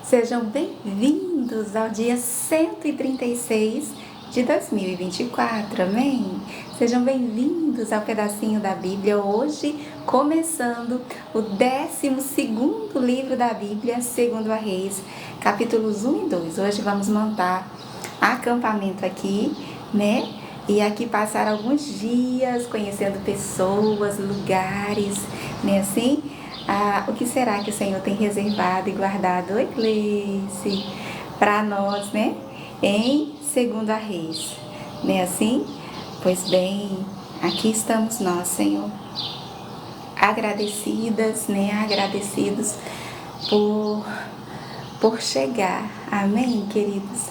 Sejam bem-vindos ao dia 136 de 2024, amém? Sejam bem-vindos ao pedacinho da Bíblia, hoje começando o 12º livro da Bíblia, segundo a Reis, capítulos 1 e 2. Hoje vamos montar acampamento aqui, né? E aqui passar alguns dias conhecendo pessoas, lugares, né? Assim, o que será que o Senhor tem reservado e guardado, oi Gleice, para nós, né? Em segundo a Reis, né? Assim, pois bem, aqui estamos nós, Senhor, agradecidas, né? Agradecidos por chegar, amém, queridos?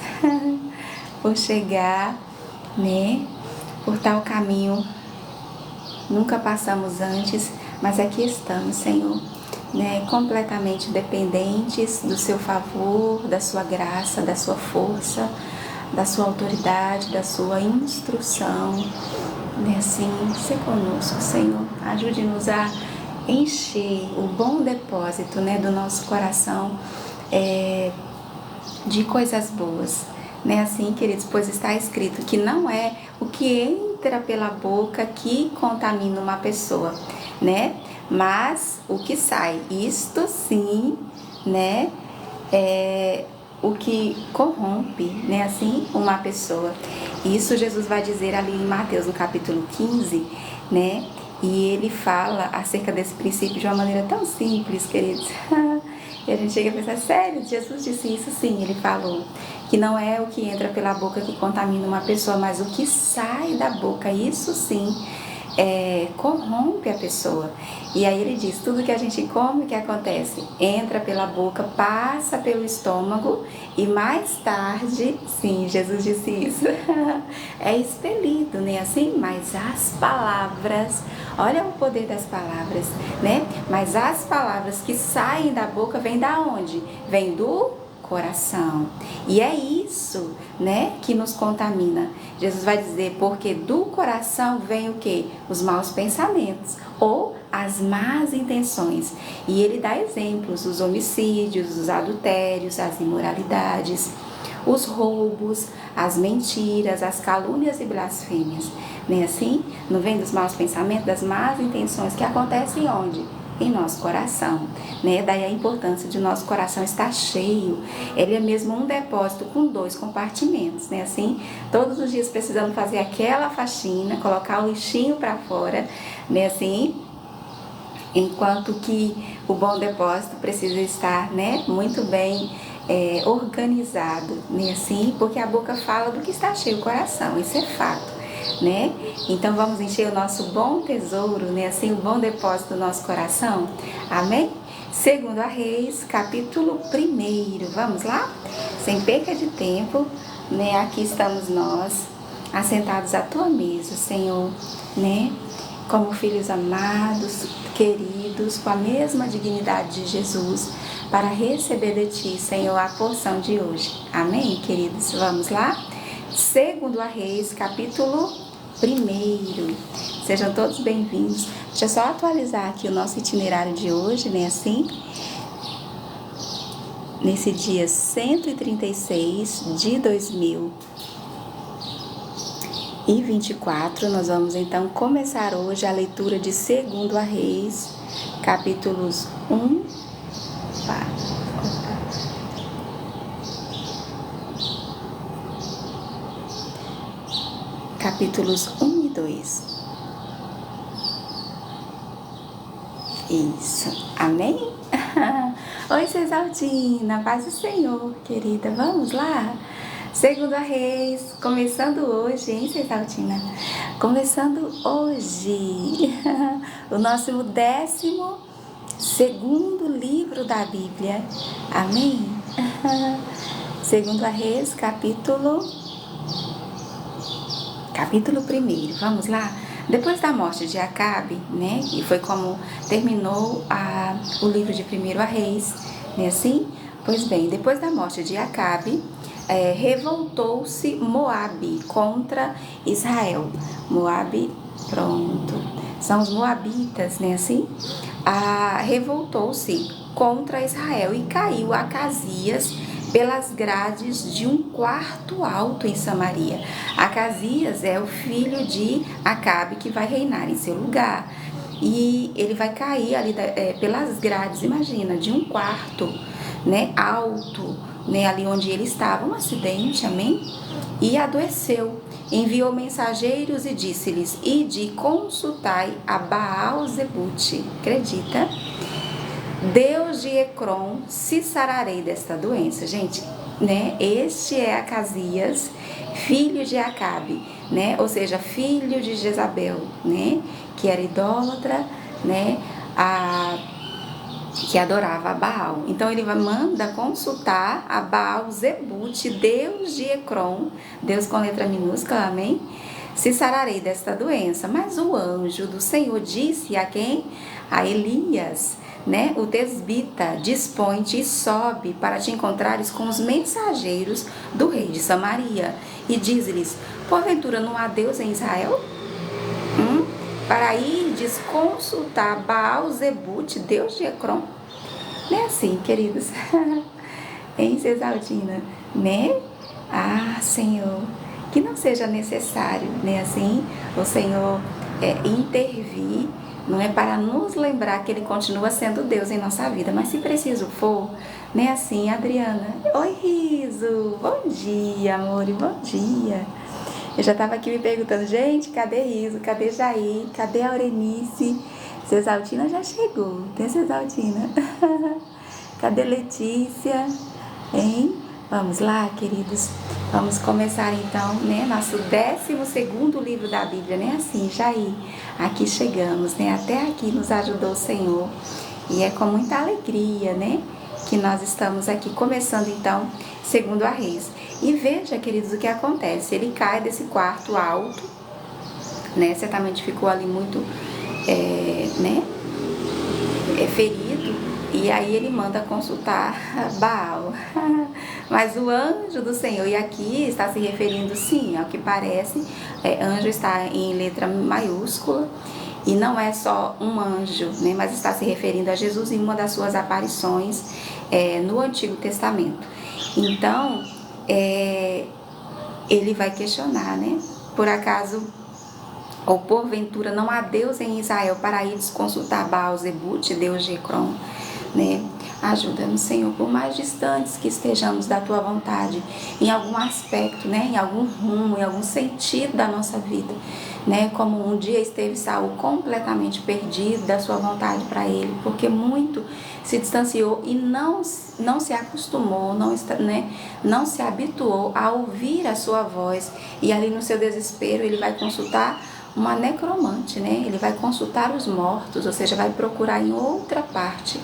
Por chegar, né? Por tal caminho nunca passamos antes, mas aqui estamos, Senhor, né? Completamente dependentes do seu favor, da sua graça, da sua força, da sua autoridade, da sua instrução, né? Assim, se conosco, Senhor, ajude-nos a encher o bom depósito, né, do nosso coração de coisas boas, né? Assim, queridos, pois está escrito que não é o que entra pela boca que contamina uma pessoa, né? Mas o que sai, isto sim, né? É o que corrompe, né? Assim, uma pessoa. Isso Jesus vai dizer ali em Mateus, no capítulo 15, né? E ele fala acerca desse princípio de uma maneira tão simples, queridos. E a gente chega a pensar, sério, Jesus disse isso? Sim, ele falou que não é o que entra pela boca que contamina uma pessoa, mas o que sai da boca, isso sim, corrompe a pessoa. E aí ele diz, tudo que a gente come, o que acontece? Entra pela boca, passa pelo estômago e mais tarde, sim, Jesus disse isso, é expelido, né? Assim, mas as palavras, olha o poder das palavras, né? Mas as palavras que saem da boca vêm da onde? Vem do coração. E é isso, né, que nos contamina. Jesus vai dizer, porque do coração vem o quê? Os maus pensamentos ou as más intenções. E ele dá exemplos, os homicídios, os adultérios, as imoralidades, os roubos, as mentiras, as calúnias e blasfêmias. Não é assim? Não vem dos maus pensamentos, das más intenções que acontecem onde? Em nosso coração, né? Daí a importância de nosso coração estar cheio. Ele é mesmo um depósito com 2 compartimentos, né? Assim, todos os dias precisamos fazer aquela faxina, colocar o lixinho para fora, né? Assim, enquanto que o bom depósito precisa estar, né, muito bem organizado, né? Assim, porque a boca fala do que está cheio o coração, isso é fato, né? Então vamos encher o nosso bom tesouro, né? Assim, o bom depósito do nosso coração, amém? Segundo a Reis, capítulo 1, vamos lá? Sem perca de tempo, né? Aqui estamos nós, assentados à tua mesa, Senhor, né? Como filhos amados, queridos, com a mesma dignidade de Jesus, para receber de ti, Senhor, a porção de hoje. Amém, queridos? Vamos lá? Segundo a Reis, capítulo 1. Sejam todos bem-vindos. Deixa eu só atualizar aqui o nosso itinerário de hoje, né? Assim, nesse dia 136 de 2024, nós vamos então começar hoje a leitura de Segundo a Reis, capítulos 1. Capítulos 1 e 2. Isso, amém? Oi, Cesaltina, paz do Senhor, querida, vamos lá? Segundo a Reis, começando hoje, hein, Cesaltina? Começando hoje, o nosso 12º livro da Bíblia, amém? Segundo a Reis, capítulo 1, vamos lá? Depois da morte de Acabe, né, e foi como terminou o livro de 1 Reis, né, assim? Pois bem, depois da morte de Acabe, revoltou-se Moabe contra Israel. Moabe, pronto, são os moabitas, né, assim? revoltou-se contra Israel e caiu Acasias pelas grades de um quarto alto em Samaria. Acasias é o filho de Acabe que vai reinar em seu lugar. E ele vai cair ali pelas grades, imagina, de um quarto, né, alto, né, ali onde ele estava, um acidente, amém? E adoeceu. Enviou mensageiros e disse-lhes: ide consultai a Baal-zebute. Acredita? Deus de Ecrom, se sararei desta doença. Gente, né? Este é Acasias, filho de Acabe, né? Ou seja, filho de Jezabel, né? Que era idólatra, né? Que adorava a Baal. Então ele manda consultar a Baal-zebute, Deus de Ecrom, Deus com letra minúscula, amém? Se sararei desta doença. Mas o anjo do Senhor disse a quem? A Elias, né? O tesbita: dispõe-te e sobe para te encontrares com os mensageiros do rei de Samaria. E diz-lhes: porventura não há Deus em Israel? Para irdes consultar Baal-zebute, Deus de Ecrom. Não é assim, queridos? Em Cesaltina, né? Ah, Senhor, que não seja necessário, né? Assim, o Senhor intervir, não é, para nos lembrar que Ele continua sendo Deus em nossa vida, mas se preciso for, né? Assim, Adriana, oi, Riso, bom dia, amor, bom dia. Eu já estava aqui me perguntando, gente, cadê Riso, cadê Jair, cadê a Aurenice? Cesaltina já chegou, tem Cesaltina. Cadê Letícia, hein? Vamos lá, queridos, vamos começar então, né, nosso 12º livro da Bíblia, né, assim, Jair, aqui chegamos, né, até aqui nos ajudou o Senhor, e é com muita alegria, né, que nós estamos aqui começando então, segundo a Reis. E veja, queridos, o que acontece, ele cai desse quarto alto, né, certamente ficou ali muito, ferido, e aí ele manda consultar Baal. Mas o anjo do Senhor, e aqui está se referindo, sim, ao que parece, anjo está em letra maiúscula, e não é só um anjo, né, mas está se referindo a Jesus em uma das suas aparições no Antigo Testamento. Então, ele vai questionar, né, por acaso ou porventura não há Deus em Israel para ir consultar Baal-zebute, Deus de Ecrom, né? Ajuda-nos, Senhor, por mais distantes que estejamos da Tua vontade, em algum aspecto, né? Em algum rumo, em algum sentido da nossa vida, né? Como um dia esteve Saul completamente perdido da Sua vontade para ele, porque muito se distanciou e não se acostumou, não se habituou a ouvir a Sua voz, e ali no seu desespero ele vai consultar uma necromante, né? Ele vai consultar os mortos, ou seja, vai procurar em outra parte,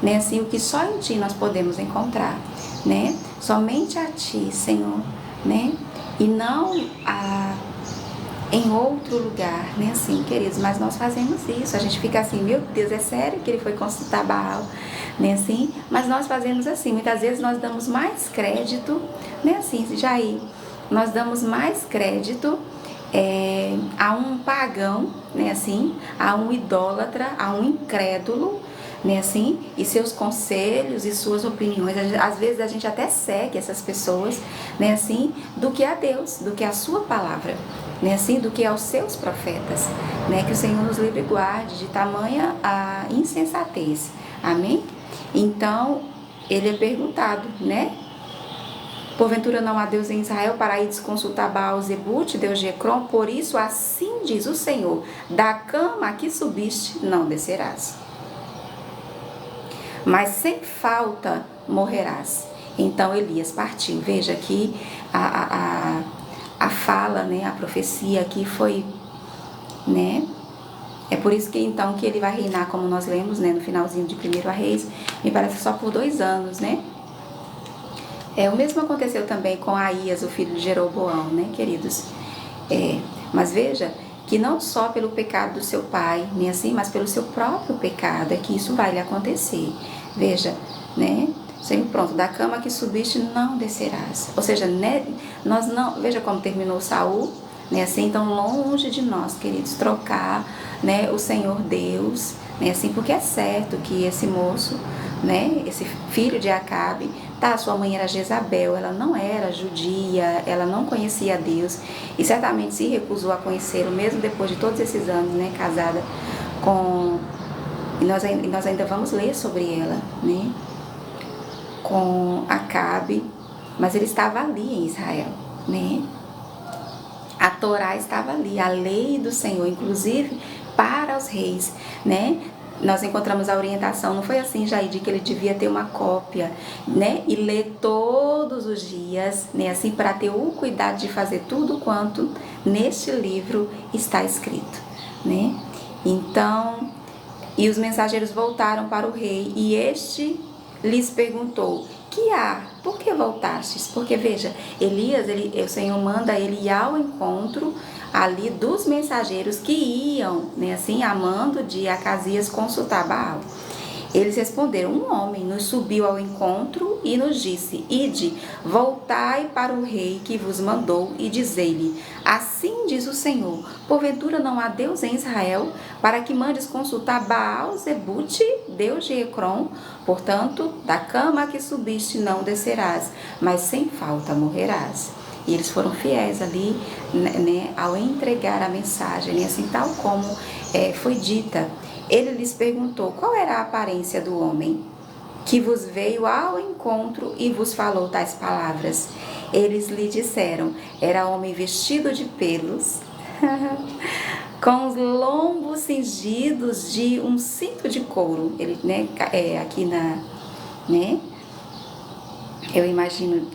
né? Assim, o que só em Ti nós podemos encontrar, né? Somente a Ti, Senhor, né? E não em outro lugar, né? Assim, queridos, mas nós fazemos isso, a gente fica assim, meu Deus, é sério que ele foi consultar Baal, né? Assim, mas nós fazemos assim, muitas vezes nós damos mais crédito, né? Assim, Jair, nós damos mais crédito a um pagão, né, assim, a um idólatra, a um incrédulo, né, assim, e seus conselhos e suas opiniões. Às vezes a gente até segue essas pessoas, né, assim, do que a Deus, do que a sua palavra, né, assim, do que aos seus profetas, né, que o Senhor nos livre e guarde de tamanha a insensatez, amém? Então, ele é perguntado, né, porventura não há Deus em Israel para ir consultar Baal-zebute, Deus de Ecrom? Por isso assim diz o Senhor: da cama a que subiste não descerás, mas sem falta morrerás. Então Elias partiu. Veja aqui a fala, né, a profecia aqui foi, né? É por isso que então que ele vai reinar, como nós lemos, né, no finalzinho de 1 Reis, me parece só por 2 anos, né? O mesmo aconteceu também com Aías, o filho de Jeroboão, né, queridos? Mas veja que não só pelo pecado do seu pai, nem assim, mas pelo seu próprio pecado é que isso vai lhe acontecer. Veja, né? Senhor, pronto, da cama que subiste não descerás. Ou seja, né, nós não, veja como terminou Saul, né? Assim, então longe de nós, queridos, trocar, né, o Senhor Deus, né, assim, porque é certo que esse moço, né, esse filho de Acabe, tá, sua mãe era Jezabel, ela não era judia, ela não conhecia Deus e certamente se recusou a conhecê-lo, mesmo depois de todos esses anos, né, casada com... E nós ainda vamos ler sobre ela, né, com Acabe, mas ele estava ali em Israel, né? A Torá estava ali, a lei do Senhor, inclusive para os reis, né? Nós encontramos a orientação, não foi assim, Jair, de que ele devia ter uma cópia, né? E ler todos os dias, né? Assim, para ter o cuidado de fazer tudo quanto neste livro está escrito, né? Então, e os mensageiros voltaram para o rei, e este lhes perguntou: que há? Por que voltastes? Porque veja, Elias, o Senhor manda ele ir ao encontro ali dos mensageiros que iam, né, assim, a mando de Acasias consultar Baal. Eles responderam: um homem nos subiu ao encontro e nos disse: ide, voltai para o rei que vos mandou e dizei-lhe: assim diz o Senhor, porventura não há Deus em Israel, para que mandes consultar Baal Zebute, Deus de Ecrom? Portanto, da cama a que subiste não descerás, mas sem falta morrerás. E eles foram fiéis ali, né, ao entregar a mensagem, né, assim, tal como foi dita. Ele lhes perguntou: qual era a aparência do homem que vos veio ao encontro e vos falou tais palavras? Eles lhe disseram: era homem vestido de pelos, com os lombos cingidos de um cinto de couro. Ele, né, aqui né, eu imagino,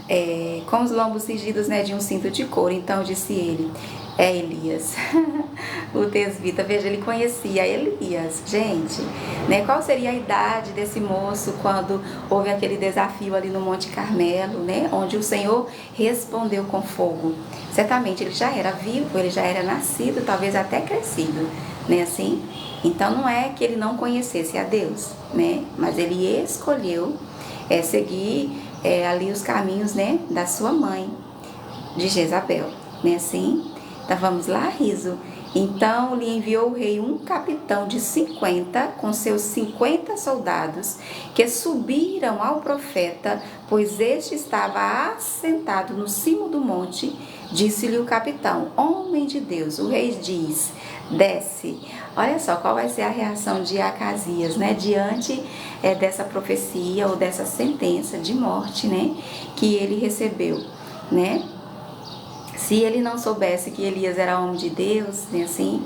com os lombos cingidos, né, de um cinto de couro. Então disse ele: é Elias, o tesbita. Veja, ele conhecia Elias. Gente, né, qual seria a idade desse moço quando houve aquele desafio ali no Monte Carmelo, né, onde o Senhor respondeu com fogo? Certamente ele já era vivo, ele já era nascido, talvez até crescido, né, assim? Então não é que ele não conhecesse a Deus, né, mas ele escolheu seguir ali os caminhos, né, da sua mãe, de Jezabel, né, assim? Então vamos lá, riso. Então lhe enviou o rei um capitão de 50 com seus 50 soldados, que subiram ao profeta, pois este estava assentado no cimo do monte. Disse-lhe o capitão: homem de Deus, o rei diz: desce. Olha só qual vai ser a reação de Acasias, né, diante dessa profecia ou dessa sentença de morte, né, que ele recebeu, né? Se ele não soubesse que Elias era homem de Deus, né, assim,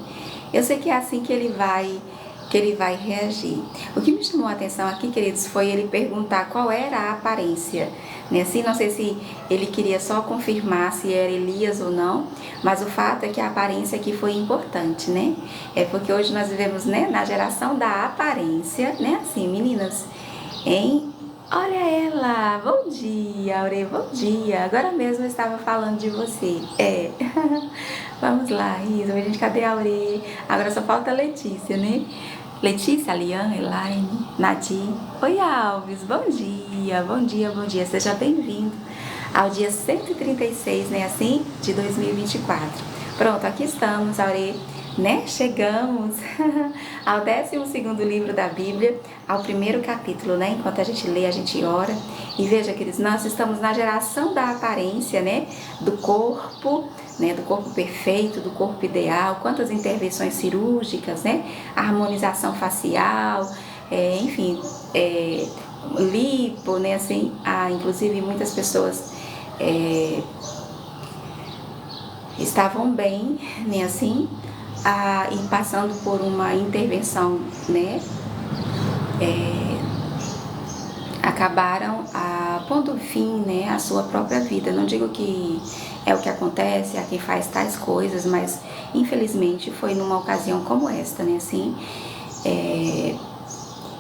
eu sei que é assim que ele vai reagir. O que me chamou a atenção aqui, queridos, foi ele perguntar qual era a aparência, né, assim, não sei se ele queria só confirmar se era Elias ou não, mas o fato é que a aparência aqui foi importante, né, porque hoje nós vivemos, né, na geração da aparência, né, assim, meninas, olha ela, bom dia, Aure, bom dia. Agora mesmo eu estava falando de você. Vamos lá, Isa, gente, cadê a Aure? Agora só falta a Letícia, né? Letícia, Liane, Elaine, Nadir. Oi, Alves, bom dia, bom dia, bom dia. Seja bem-vindo ao dia 136, né, assim, de 2024. Pronto, aqui estamos, Aure, né? Chegamos ao 12º livro da Bíblia, ao primeiro capítulo, né? Enquanto a gente lê, a gente ora. E veja, queridos, nós estamos na geração da aparência, né? Do corpo, né? Do corpo perfeito, do corpo ideal. Quantas intervenções cirúrgicas, né? Harmonização facial, enfim, lipo, né? Assim, inclusive muitas pessoas estavam bem, né? Assim, e passando por uma intervenção, né, acabaram pondo fim, né, à sua própria vida. Não digo que é o que acontece a quem faz tais coisas, mas infelizmente foi numa ocasião como esta, né, assim,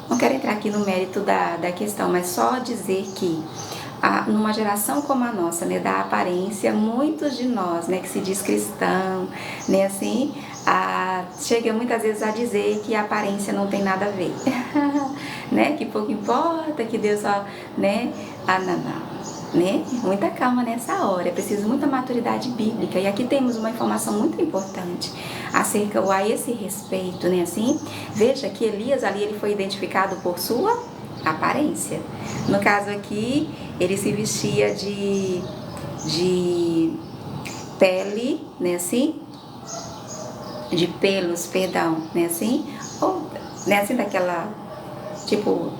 não quero entrar aqui no mérito da questão, mas só dizer que numa geração como a nossa, né, da aparência, muitos de nós, né, que se diz cristão, né, assim, chega muitas vezes a dizer que a aparência não tem nada a ver, né, que pouco importa, que Deus só, né, não. né? Muita calma nessa hora, é preciso muita maturidade bíblica. E aqui temos uma informação muito importante acerca a esse respeito, né? Assim, veja que Elias ali ele foi identificado por sua aparência. No caso aqui, ele se vestia de pele, né? Assim, de pelos, perdão, né? Assim, ou né? Assim daquela tipo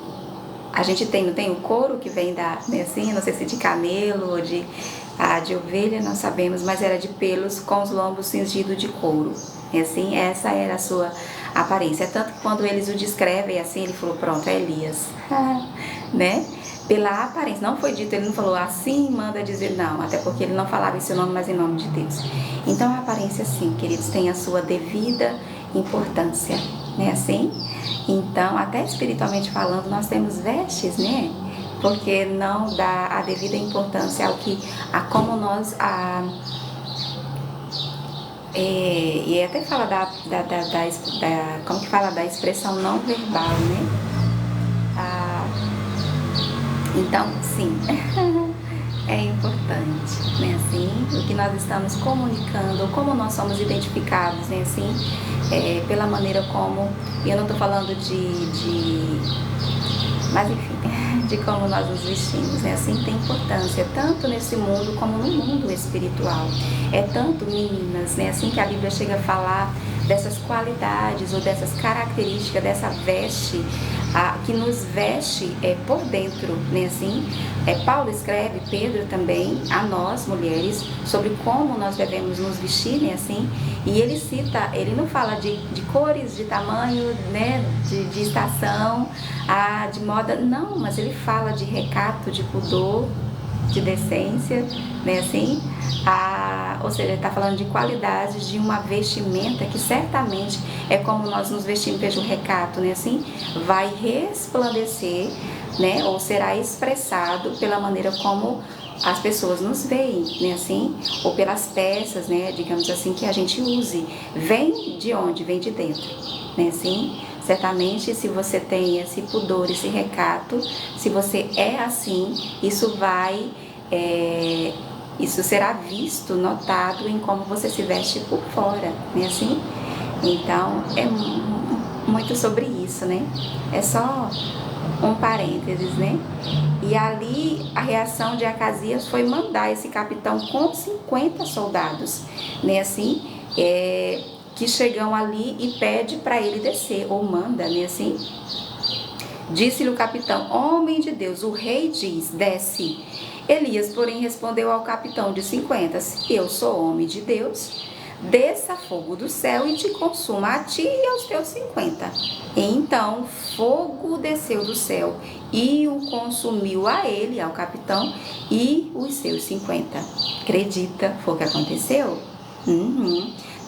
a gente não tem o couro que vem né, assim, não sei se de camelo ou de ovelha, não sabemos, mas era de pelos com os lombos cingidos de couro. E assim, essa era a sua aparência. Tanto que quando eles o descrevem assim, ele falou, pronto, é Elias. Né? Pela aparência, não foi dito, ele não falou assim, manda dizer não, até porque ele não falava em seu nome, mas em nome de Deus. Então a aparência sim, queridos, tem a sua devida importância, né, assim? Então, até espiritualmente falando, nós temos vestes, né? Porque não dá a devida importância ao que, a como nós, e até fala como que fala da expressão não verbal, né? Então, sim, é importante, né? Assim, o que nós estamos comunicando, como nós somos identificados, né? Assim, pela maneira como, e eu não estou falando mas enfim, de como nós nos vestimos, né? Assim, tem importância, tanto nesse mundo como no mundo espiritual. É tanto, meninas, né? Assim que a Bíblia chega a falar dessas qualidades ou dessas características dessa veste, que nos veste por dentro, né? Assim, Paulo escreve, Pedro também, a nós mulheres, sobre como nós devemos nos vestir, né? Assim, e ele cita, ele não fala de cores, de tamanho, né? De estação, de moda, não, mas ele fala de recato, de pudor, de decência, né? Assim, ou seja, ele está falando de qualidades de uma vestimenta que certamente é como nós nos vestimos, veja o recato, né? Assim, vai resplandecer, né? Ou será expressado pela maneira como as pessoas nos veem, né? Assim, ou pelas peças, né? Digamos assim, que a gente use. Vem de onde? Vem de dentro, né? Assim, certamente, se você tem esse pudor, esse recato, se você é assim, isso será visto, notado em como você se veste por fora, né? Assim, então é muito sobre isso, né? É só um parênteses, né? E ali a reação de Acasias foi mandar esse capitão com 50 soldados, né? Assim, que chegam ali e pede para ele descer, ou manda, né? Assim, disse-lhe o capitão, homem de Deus, o rei diz, desce. Elias, porém, respondeu ao capitão de 50, se eu sou homem de Deus, desça fogo do céu e te consuma a ti e aos teus 50. Então fogo desceu do céu e o consumiu a ele, ao capitão, e os seus 50. Acredita, foi o que aconteceu?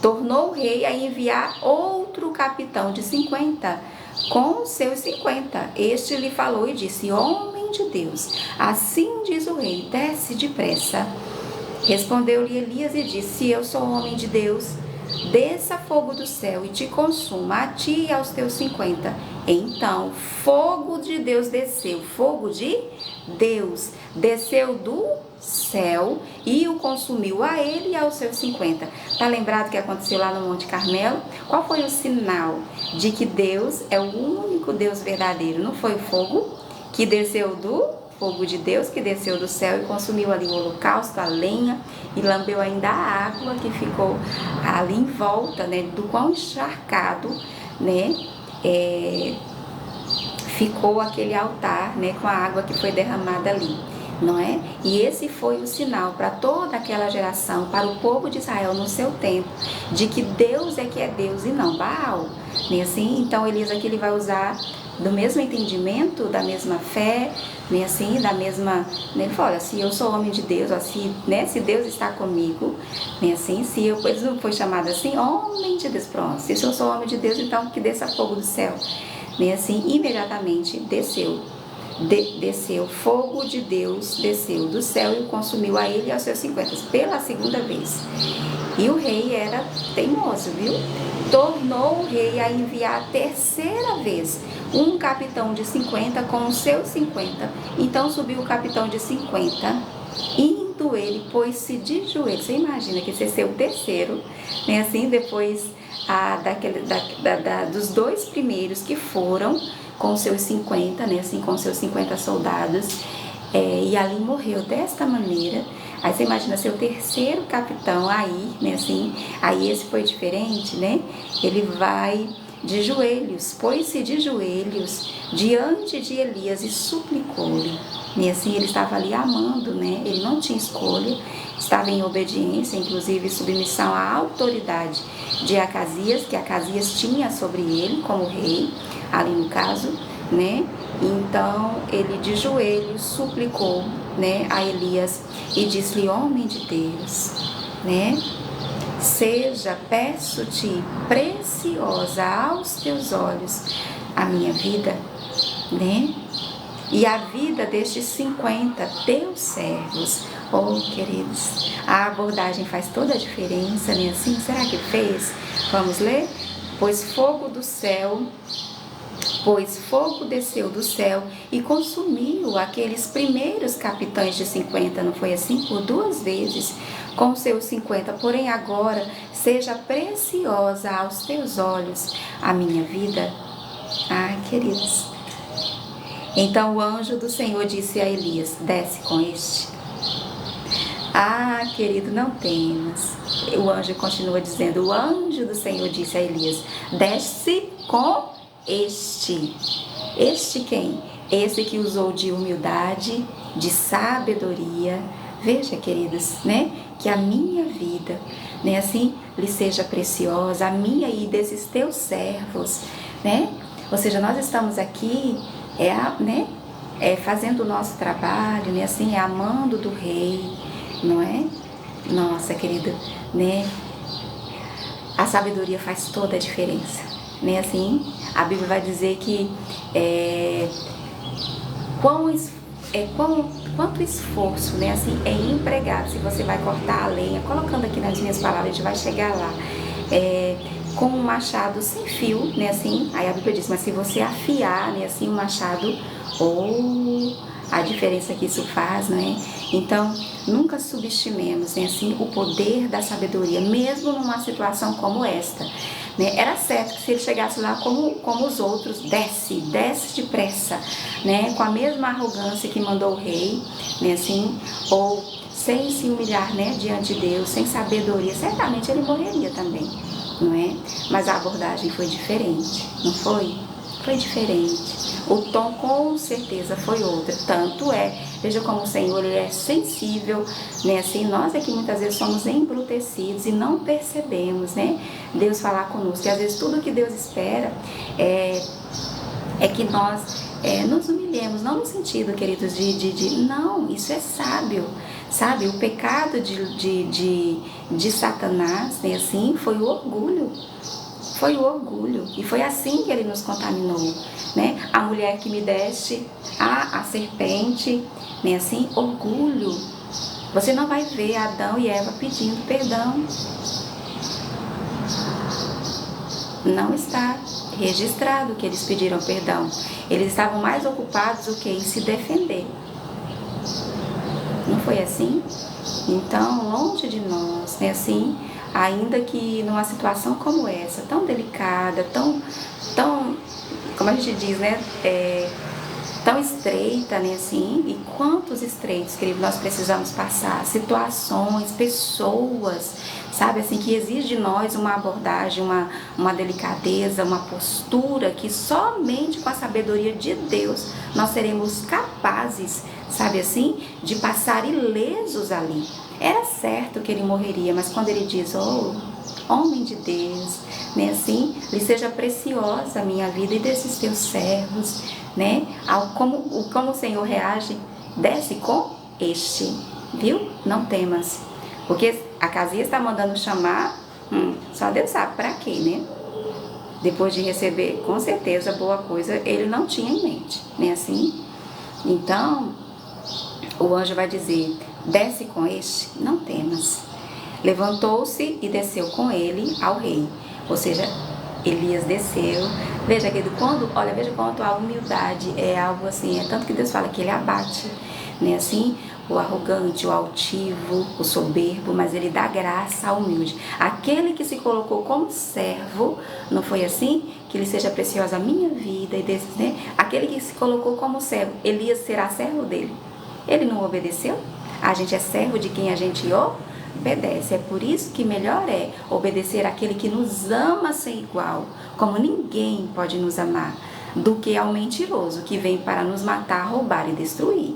Tornou o rei a enviar outro capitão de 50 com os seus 50. Este lhe falou e disse, homem de Deus, assim diz o rei, desce depressa. Respondeu-lhe Elias e disse, se eu sou homem de Deus, desça fogo do céu e te consuma, a ti e aos teus 50. Então fogo de Deus desceu, fogo de Deus desceu do céu e o consumiu a ele e aos seus 50. Tá lembrado o que aconteceu lá no Monte Carmelo? Qual foi o sinal de que Deus é o único Deus verdadeiro? Não foi o fogo que desceu fogo de Deus que desceu do céu e consumiu ali o holocausto, a lenha, e lambeu ainda a água que ficou ali em volta, né, do quão encharcado, né, ficou aquele altar, né, com a água que foi derramada ali, não é? E esse foi o sinal para toda aquela geração, para o povo de Israel no seu tempo, de que Deus é que é Deus e não Baal, né? Assim, então Elias aqui ele vai usar do mesmo entendimento, da mesma fé, né? Assim, da mesma, né? Ele fala, olha, se eu sou homem de Deus, assim, né? Se Deus está comigo, né? Assim, se eu, pois não foi chamado assim, homem de Deus, pronto. Se eu sou homem de Deus, então que desça fogo do céu, né? Assim, imediatamente desceu. Desceu fogo de Deus, desceu do céu e o consumiu a ele e aos seus 50 pela segunda vez. E o rei era teimoso, viu? Tornou o rei a enviar a terceira vez um capitão de 50 com os seus 50. Então subiu o capitão de 50 Indo ele, pôs-se de joelhos. Você imagina que esse é seu terceiro, né? Assim, depois dos dois primeiros que foram com seus 50, né? Assim, com seus 50 soldados, e ali morreu desta maneira. Aí você imagina seu terceiro capitão aí, né? Assim, aí esse foi diferente, né? Ele vai de joelhos, pôs-se de joelhos diante de Elias e suplicou-lhe. E assim ele estava ali amando, né? Ele não tinha escolha, estava em obediência, inclusive submissão à autoridade de Acasias, que Acasias tinha sobre ele como rei, ali no caso, né? Então ele de joelhos suplicou, né, a Elias e disse-lhe: homem de Deus, né? Seja, peço-te, preciosa aos teus olhos a minha vida, né? E a vida destes 50 teus servos. Oh, queridos, a abordagem faz toda a diferença, né? Assim, será que fez? Vamos ler? Pois fogo desceu do céu e consumiu aqueles primeiros capitães de 50, não foi assim? Por 2 vezes, com seus 50, porém agora seja preciosa aos teus olhos a minha vida. Ah, queridos. Então o anjo do Senhor disse a Elias: desce com este. Ah, querido, não temas. O anjo continua dizendo: o anjo do Senhor disse a Elias: desce com este. Este quem? Esse que usou de humildade, de sabedoria. Veja, queridos, né? Que a minha vida, né? Assim, lhe seja preciosa, a minha e desses teus servos, né? Ou seja, nós estamos aqui, né? Fazendo o nosso trabalho, né? Assim, amando do rei, não é? Nossa, querida, né? A sabedoria faz toda a diferença, né? Assim, a Bíblia vai dizer que quanto esforço, né? Assim, é empregado. Se você vai cortar a lenha, colocando aqui nas minhas palavras, a gente vai chegar lá. Com um machado sem fio, né? Assim, aí a Bíblia diz: mas se você afiar, né? Assim, um machado, a diferença que isso faz, né? Então, nunca subestimemos, né, assim, o poder da sabedoria, mesmo numa situação como esta, né? Era certo que se ele chegasse lá como os outros, desce depressa, né? Com a mesma arrogância que mandou o rei, né? Assim, ou sem se humilhar, né, diante de Deus, sem sabedoria, certamente ele morreria também, não é? Mas a abordagem foi diferente, não foi? Foi diferente. O tom com certeza foi outro. Tanto veja como o Senhor, ele é sensível, né? Assim, nós é que muitas vezes somos embrutecidos e não percebemos, né? Deus falar conosco. E às vezes tudo que Deus espera é que nós nos humilhemos, não no sentido, queridos, não, isso é sábio. Sabe, o pecado de Satanás, né, assim, foi o orgulho. Foi o orgulho. E foi assim que ele nos contaminou, né? A mulher que me deste, a serpente, né? Assim, orgulho. Você não vai ver Adão e Eva pedindo perdão. Não está registrado que eles pediram perdão. Eles estavam mais ocupados do que em se defender. Não foi assim? Então, longe de nós, né? Assim, ainda que numa situação como essa, tão delicada, tão, como a gente diz, né? Tão estreita, né? Assim, e quantos estreitos, querido, nós precisamos passar, situações, pessoas, sabe, assim, que exige de nós uma abordagem, uma delicadeza, uma postura que somente com a sabedoria de Deus nós seremos capazes, sabe, assim, de passar ilesos ali. Era certo que ele morreria, mas quando ele diz: homem de Deus, né, assim, lhe seja preciosa a minha vida e desses teus servos, né? Como o Senhor reage: desce com este, viu? Não temas. Porque Acasias está mandando chamar, só Deus sabe para quê, né? Depois de receber, com certeza, boa coisa, ele não tinha em mente, né? Assim, então, o anjo vai dizer: desce com este, não temas. Levantou-se e desceu com ele ao rei. Ou seja, Elias desceu. Veja, querido, veja quanto a humildade é algo assim, tanto que Deus fala que ele abate, né? Assim, o arrogante, o altivo, o soberbo, mas ele dá graça ao humilde. Aquele que se colocou como servo, não foi assim? Que lhe seja preciosa a minha vida, e né? Aquele que se colocou como servo, Elias será servo dele. Ele não obedeceu? A gente é servo de quem a gente obedece. É por isso que melhor é obedecer àquele que nos ama sem igual, como ninguém pode nos amar, do que ao mentiroso que vem para nos matar, roubar e destruir.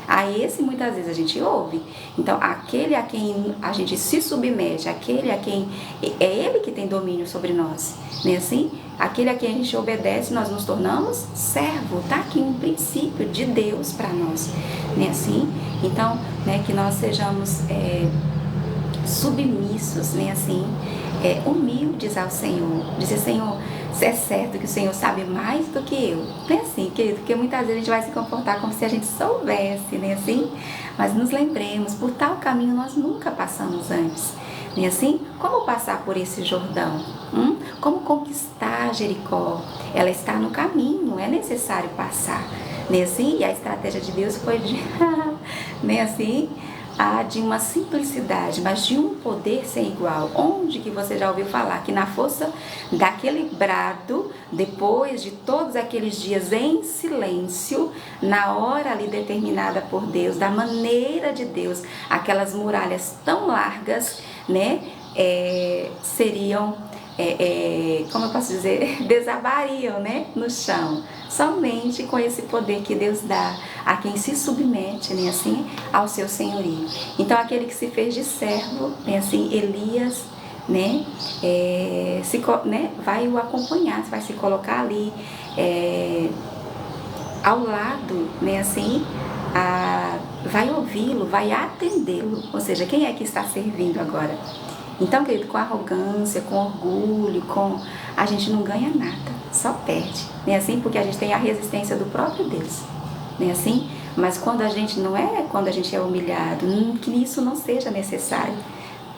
A esse muitas vezes a gente ouve. Então, aquele a quem a gente se submete, aquele a quem é ele que tem domínio sobre nós, né? Assim, aquele a quem a gente obedece, nós nos tornamos servo. Tá aqui um princípio de Deus para nós, né? Assim, então, né, que nós sejamos submissos, né? Assim, humildes ao Senhor. Dizer, Senhor, é certo que o Senhor sabe mais do que eu. Não é assim, querido, porque muitas vezes a gente vai se comportar como se a gente soubesse, né? Assim, mas nos lembremos, por tal caminho nós nunca passamos antes. Né? Assim, como passar por esse Jordão? Como conquistar Jericó? Ela está no caminho, é necessário passar. Né? Assim, e a estratégia de Deus foi de, né? Assim, de uma simplicidade, mas de um poder sem igual. Onde que você já ouviu falar que na força daquele brado, depois de todos aqueles dias em silêncio, na hora ali determinada por Deus, da maneira de Deus, aquelas muralhas tão largas, né, seriam, como eu posso dizer, desabariam, né, no chão, somente com esse poder que Deus dá a quem se submete, né, assim, ao seu senhorio. Então, aquele que se fez de servo, né, assim, Elias, né, vai o acompanhar, vai se colocar ali ao lado, né, assim, vai ouvi-lo, vai atendê-lo. Ou seja, quem é que está servindo agora? Então, querido, com arrogância, com orgulho, a gente não ganha nada, só perde, né? Assim, porque a gente tem a resistência do próprio Deus, né? Assim, mas quando a gente quando a gente é humilhado, que isso não seja necessário,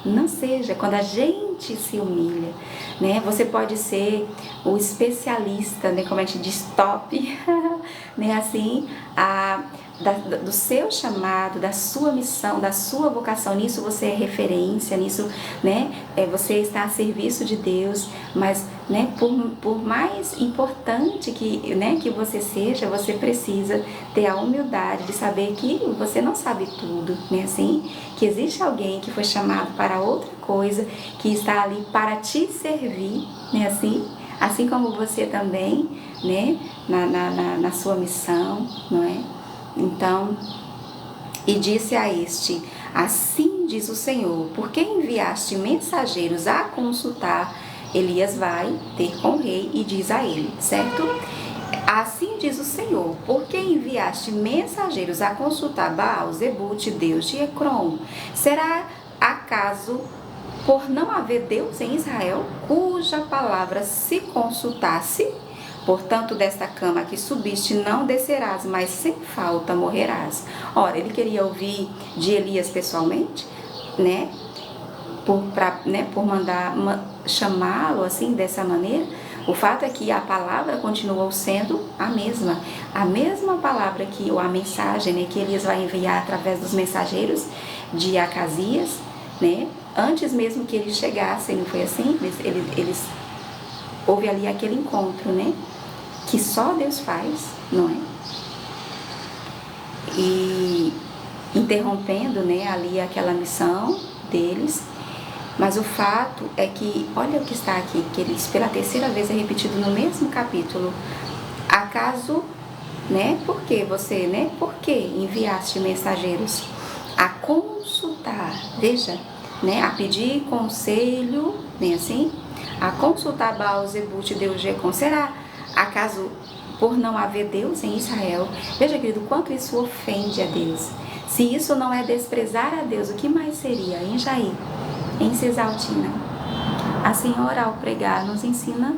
não seja, quando a gente se humilha, né? Você pode ser o especialista, né? Como a gente diz, top, né? Assim, do seu chamado, da sua missão, da sua vocação, nisso você é referência, nisso, né, você está a serviço de Deus, mas, né, por mais importante que você seja, você precisa ter a humildade de saber que você não sabe tudo, né, assim, que existe alguém que foi chamado para outra coisa, que está ali para te servir, né, assim como você também, né, na sua missão, não é? Então, e disse a este, assim diz o Senhor, por que enviaste mensageiros a consultar? Elias vai ter com o rei e diz a ele, certo? Assim diz o Senhor, por que enviaste mensageiros a consultar Baal, Zebute, Deus de Ecrom? Será acaso por não haver Deus em Israel, cuja palavra se consultasse? Portanto, desta cama que subiste não descerás, mas sem falta morrerás. Ora, ele queria ouvir de Elias pessoalmente, né? Por mandar chamá-lo assim, dessa maneira. O fato é que a palavra continuou sendo a mesma palavra a mensagem, né, que Elias vai enviar através dos mensageiros de Acasias, né? Antes mesmo que eles chegassem, não foi assim? Eles houve ali aquele encontro, né? Que só Deus faz, não é? E interrompendo, né, ali aquela missão deles. Mas o fato é que, olha o que está aqui, que eles pela terceira vez é repetido no mesmo capítulo. Acaso, né, por que você, né, por que enviaste mensageiros a consultar, veja, né, a pedir conselho, né, assim, a consultar Baal, Zebute, Deus de Ecrom? Será acaso por não haver Deus em Israel? Veja, querido, quanto isso ofende a Deus. Se isso não é desprezar a Deus, o que mais seria, hein, Jair? Em Cesaltina, a senhora ao pregar nos ensina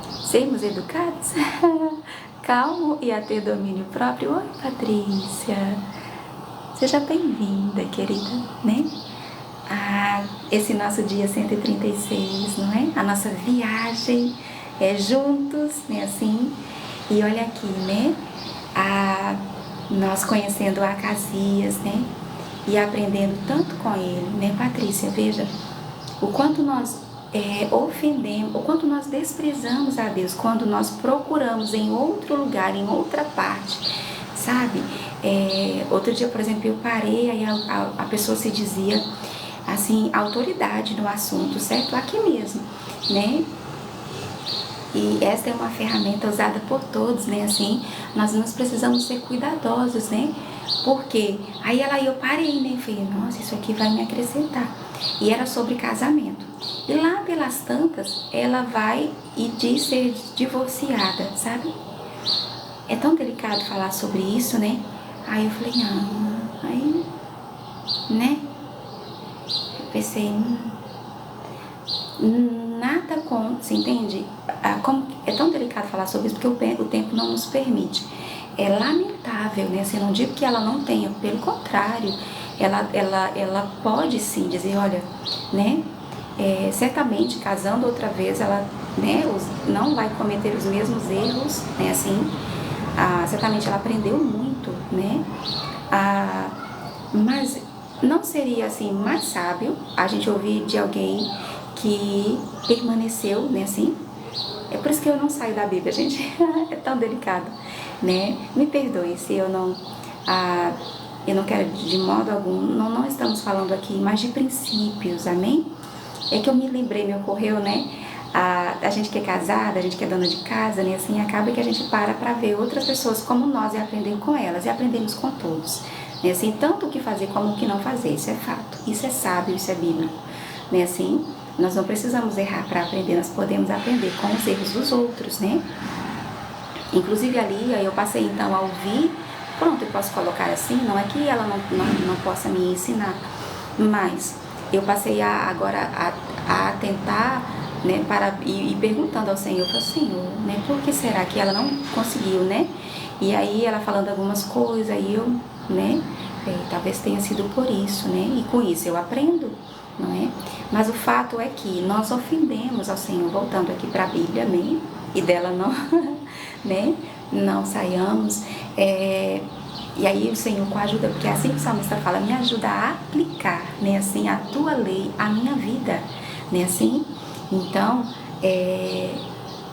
a sermos educados, calmo e a ter domínio próprio. Oi, Patrícia, seja bem-vinda, querida, né? Esse nosso dia 136, não é? A nossa viagem juntos, né, assim. E olha aqui, né? nós conhecendo Acasias, né? E aprendendo tanto com ele, né, Patrícia? Veja o quanto nós ofendemos, o quanto nós desprezamos a Deus quando nós procuramos em outro lugar, em outra parte, sabe? Outro dia, por exemplo, eu parei, aí a pessoa se dizia assim, autoridade no assunto, certo? Aqui mesmo, né? E esta é uma ferramenta usada por todos, né? Assim, nós precisamos ser cuidadosos, né? Porque aí eu parei, né? Falei, nossa, isso aqui vai me acrescentar. E era sobre casamento. E lá pelas tantas, ela vai e diz ser divorciada, sabe? É tão delicado falar sobre isso, né? Aí eu falei, aí, né? Eu pensei, nada contra, você entende? Como é tão delicado falar sobre isso, porque o tempo não nos permite. É lamentável, né? Assim, eu não digo que ela não tenha, pelo contrário, ela pode sim dizer, olha, né? Certamente, casando outra vez, ela, né, não vai cometer os mesmos erros, né? Assim, certamente ela aprendeu muito, né? Mas não seria assim mais sábio a gente ouvir de alguém que permaneceu, né, assim? É por isso que eu não saio da Bíblia, gente. É tão delicado, né? Me perdoe se eu não quero de modo algum, não estamos falando aqui, mas de princípios, amém? É que eu me lembrei, me ocorreu, né? A gente que é casada, a gente que é dona de casa, né? Assim, acaba que a gente para ver outras pessoas como nós e aprender com elas, e aprendemos com todos. Né? Assim, tanto o que fazer como o que não fazer, isso é fato, isso é sábio, isso é bíblico. Né? Assim, nós não precisamos errar para aprender, nós podemos aprender com os erros dos outros, né? Inclusive ali, aí eu passei então a ouvir, pronto, eu posso colocar assim, não é que ela não possa me ensinar, mas eu passei agora a tentar, né, e perguntando ao Senhor, falei, Senhor, né, por que será que ela não conseguiu, né? E aí ela falando algumas coisas, aí eu, né, talvez tenha sido por isso, né? E com isso eu aprendo, não é? Mas o fato é que nós ofendemos ao Senhor, voltando aqui para a Bíblia, né? E dela não, né? Não saiamos. E aí o Senhor com a ajuda, porque é assim que o salmista fala, me ajuda a aplicar, né? Assim, a tua lei, a minha vida, né? Assim, então,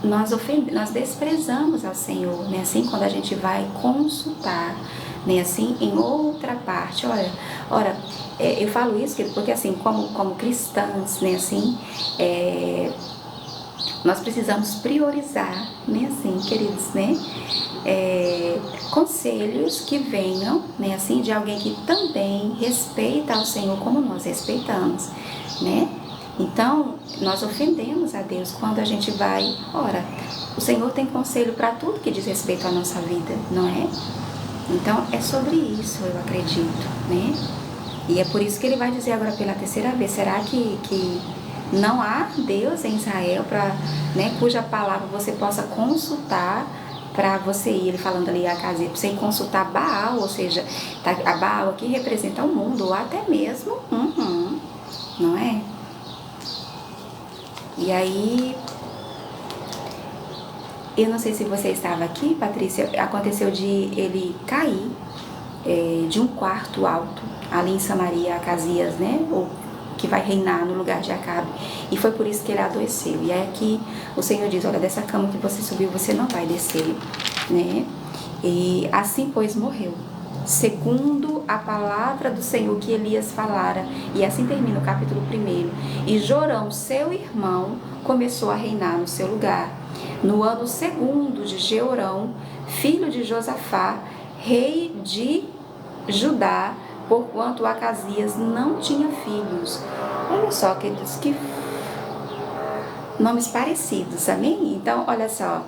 nós desprezamos ao Senhor, né? Assim, quando a gente vai consultar, né? Assim, em outra parte, ora, eu falo isso porque assim, como cristãs, né? Assim, nós precisamos priorizar, né? Assim, queridos, né? Conselhos que venham, né? Assim, de alguém que também respeita ao Senhor como nós respeitamos, né? Então, nós ofendemos a Deus quando a gente vai, o Senhor tem conselho para tudo que diz respeito à nossa vida, não é? Então, é sobre isso, eu acredito, né? E é por isso que ele vai dizer agora pela terceira vez, será que não há Deus em Israel, né, cuja palavra você possa consultar para você ir, ele falando ali a casa, para você ir consultar Baal, ou seja, a Baal aqui representa o mundo, ou até mesmo, não é? E aí, eu não sei se você estava aqui, Patrícia, aconteceu de ele cair de um quarto alto, ali em Samaria, Acasias, né, ou que vai reinar no lugar de Acabe, e foi por isso que ele adoeceu. E aí aqui o Senhor diz, olha, dessa cama que você subiu, você não vai descer, né? E assim, pois, morreu, segundo a palavra do Senhor que Elias falara. E assim termina o capítulo 1. E Jorão, seu irmão, começou a reinar no seu lugar, no ano 2º de Jeorão, filho de Josafá, rei de Judá, porquanto Acasias não tinha filhos. Olha só, queridos, que nomes parecidos, amém? Então, olha só,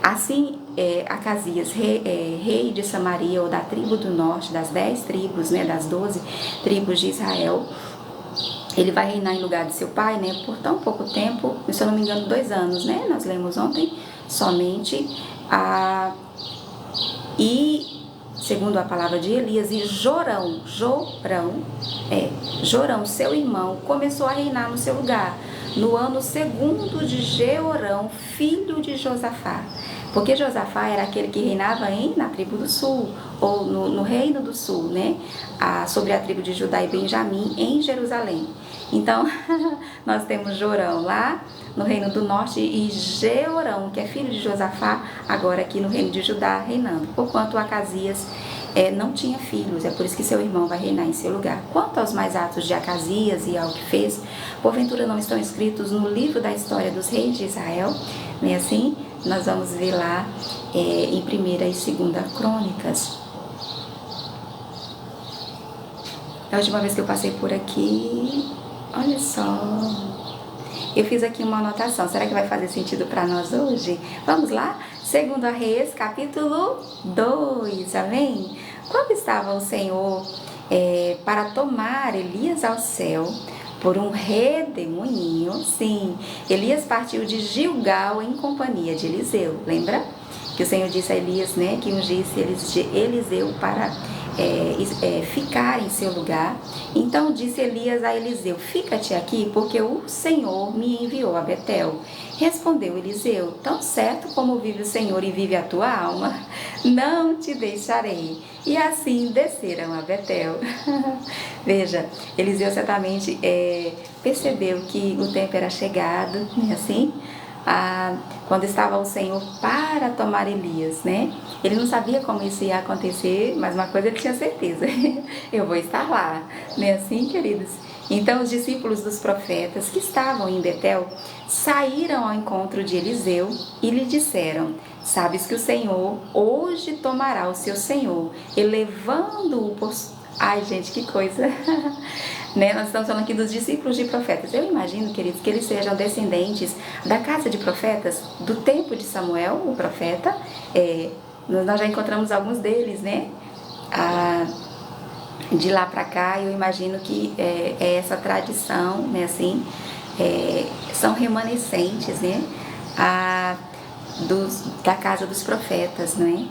assim, Acasias, rei de Samaria, ou da tribo do norte, das 10 tribos, né, das 12 tribos de Israel, ele vai reinar em lugar de seu pai, né, por tão pouco tempo, se eu não me engano, 2 anos, né, nós lemos ontem, somente, segundo a palavra de Elias, e Jorão, seu irmão, começou a reinar no seu lugar, no ano 2º de Jeorão, filho de Josafá. Porque Josafá era aquele que reinava na tribo do sul, ou no reino do sul, né? Sobre a tribo de Judá e Benjamim em Jerusalém. Então, nós temos Jorão lá no reino do norte e Jeorão, que é filho de Josafá, agora aqui no reino de Judá, reinando. Porquanto Acasias não tinha filhos, é por isso que seu irmão vai reinar em seu lugar. Quanto aos mais atos de Acasias e ao que fez, porventura não estão escritos no livro da história dos reis de Israel? Nem assim, nós vamos ver lá em 1ª e 2ª Crônicas. A última vez que eu passei por aqui, olha só, eu fiz aqui uma anotação. Será que vai fazer sentido para nós hoje? Vamos lá? 2 Reis, capítulo 2, amém? Quando estava o Senhor para tomar Elias ao céu por um redemoinho, sim, Elias partiu de Gilgal em companhia de Eliseu. Lembra? Que o Senhor disse a Elias, né, que ungisse Eliseu para ficar em seu lugar. Então disse Elias a Eliseu: fica-te aqui, porque o Senhor me enviou a Betel. Respondeu Eliseu: tão certo como vive o Senhor e vive a tua alma, não te deixarei. E assim desceram a Betel. Veja, Eliseu certamente percebeu que o tempo era chegado, né, assim, quando estava o Senhor para tomar Elias, né? Ele não sabia como isso ia acontecer, mas uma coisa ele tinha certeza: eu vou estar lá, né? Assim, queridos. Então os discípulos dos profetas que estavam em Betel saíram ao encontro de Eliseu e lhe disseram: sabes que o Senhor hoje tomará o seu senhor, elevando-o por... Ai, gente, que coisa! Né? Nós estamos falando aqui dos discípulos de profetas. Eu imagino, queridos, que eles sejam descendentes da casa de profetas do tempo de Samuel, o profeta. Nós já encontramos alguns deles, né? De lá para cá, eu imagino que essa tradição, né? Assim, são remanescentes, né? Da casa dos profetas, né?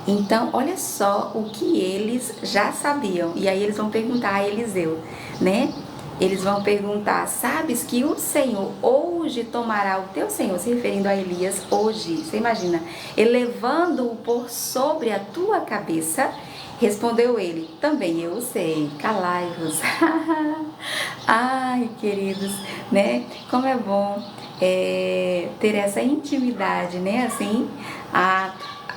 Então, olha só o que eles já sabiam. E aí eles vão perguntar a Eliseu, né? Eles vão perguntar: sabes que o Senhor hoje tomará o teu senhor, se referindo a Elias, hoje, você imagina, elevando-o por sobre a tua cabeça? Respondeu ele: também eu sei, calai-vos. Ai, queridos, né? Como é bom ter essa intimidade, né? Assim,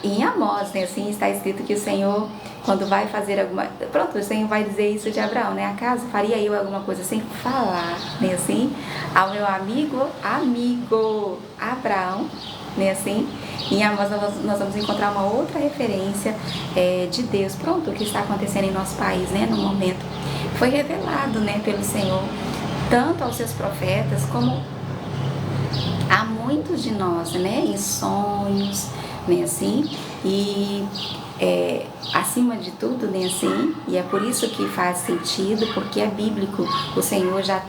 em Amós, né, assim, está escrito que o Senhor, quando vai fazer alguma... Pronto, o Senhor vai dizer isso de Abraão, né? Acaso faria eu alguma coisa sem falar, né, assim, ao meu amigo Abraão, né, assim. Em Amós nós vamos encontrar uma outra referência de Deus. Pronto, o que está acontecendo em nosso país, né, no momento, foi revelado, né, pelo Senhor, tanto aos seus profetas, como a muitos de nós, né, em sonhos, né, assim, e acima de tudo, né, assim, e é por isso que faz sentido, porque é bíblico, o Senhor já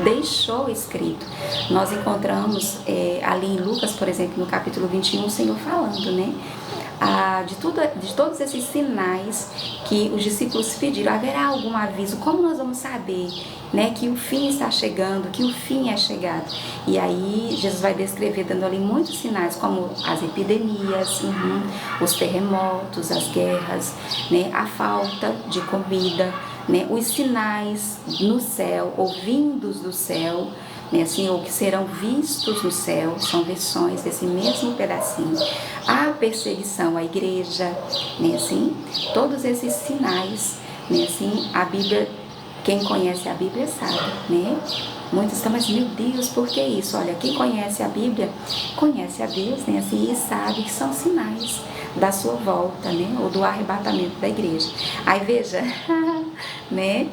deixou escrito. Nós encontramos ali em Lucas, por exemplo, no capítulo 21, o Senhor falando, né, de todos esses sinais que os discípulos pediram. Haverá algum aviso? Como nós vamos saber, né, que o fim está chegando, que o fim é chegado? E aí Jesus vai descrever, dando ali muitos sinais, como as epidemias, os terremotos, as guerras, né, a falta de comida, né, os sinais no céu, ou vindos do céu, né, assim, ou que serão vistos no céu, são versões desse mesmo pedacinho. A perseguição à igreja, né, assim, todos esses sinais, né, assim, a Bíblia, quem conhece a Bíblia sabe, né? Muitos estão, mas meu Deus, por que isso? Olha, quem conhece a Bíblia, conhece a Deus, né, assim, e sabe que são sinais da sua volta, né, ou do arrebatamento da igreja. Aí veja, né,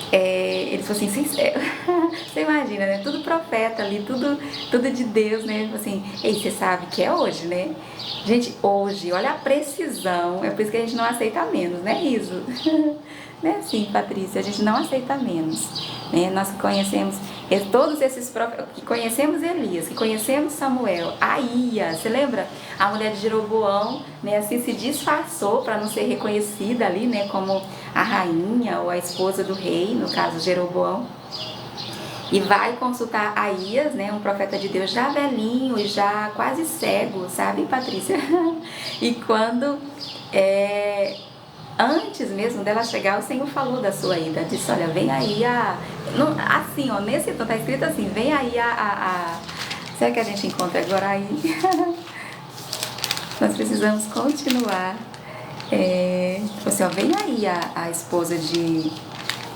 eles falam assim, você imagina, né, tudo profeta ali, tudo de Deus, né, assim, ei, você sabe que é hoje, né? Gente, hoje, olha a precisão, é por isso que a gente não aceita menos, né, Iso? Não é assim, Patrícia, a gente não aceita menos, né? Nós conhecemos todos esses profetas, que conhecemos Elias, que conhecemos Samuel, Aia, você lembra? A mulher de Jeroboão, né, assim, se disfarçou para não ser reconhecida ali, né, como a rainha ou a esposa do rei, no caso Jeroboão, e vai consultar Aías, né, um profeta de Deus já velhinho e já quase cego, sabe, Patrícia? E quando Antes mesmo dela chegar, o Senhor falou da sua ida. Disse, olha, vem aí a... Não, assim, ó, nesse tom tá escrito assim, vem aí Será que a gente encontra agora aí? Nós precisamos continuar. Assim, ó, vem aí a esposa de...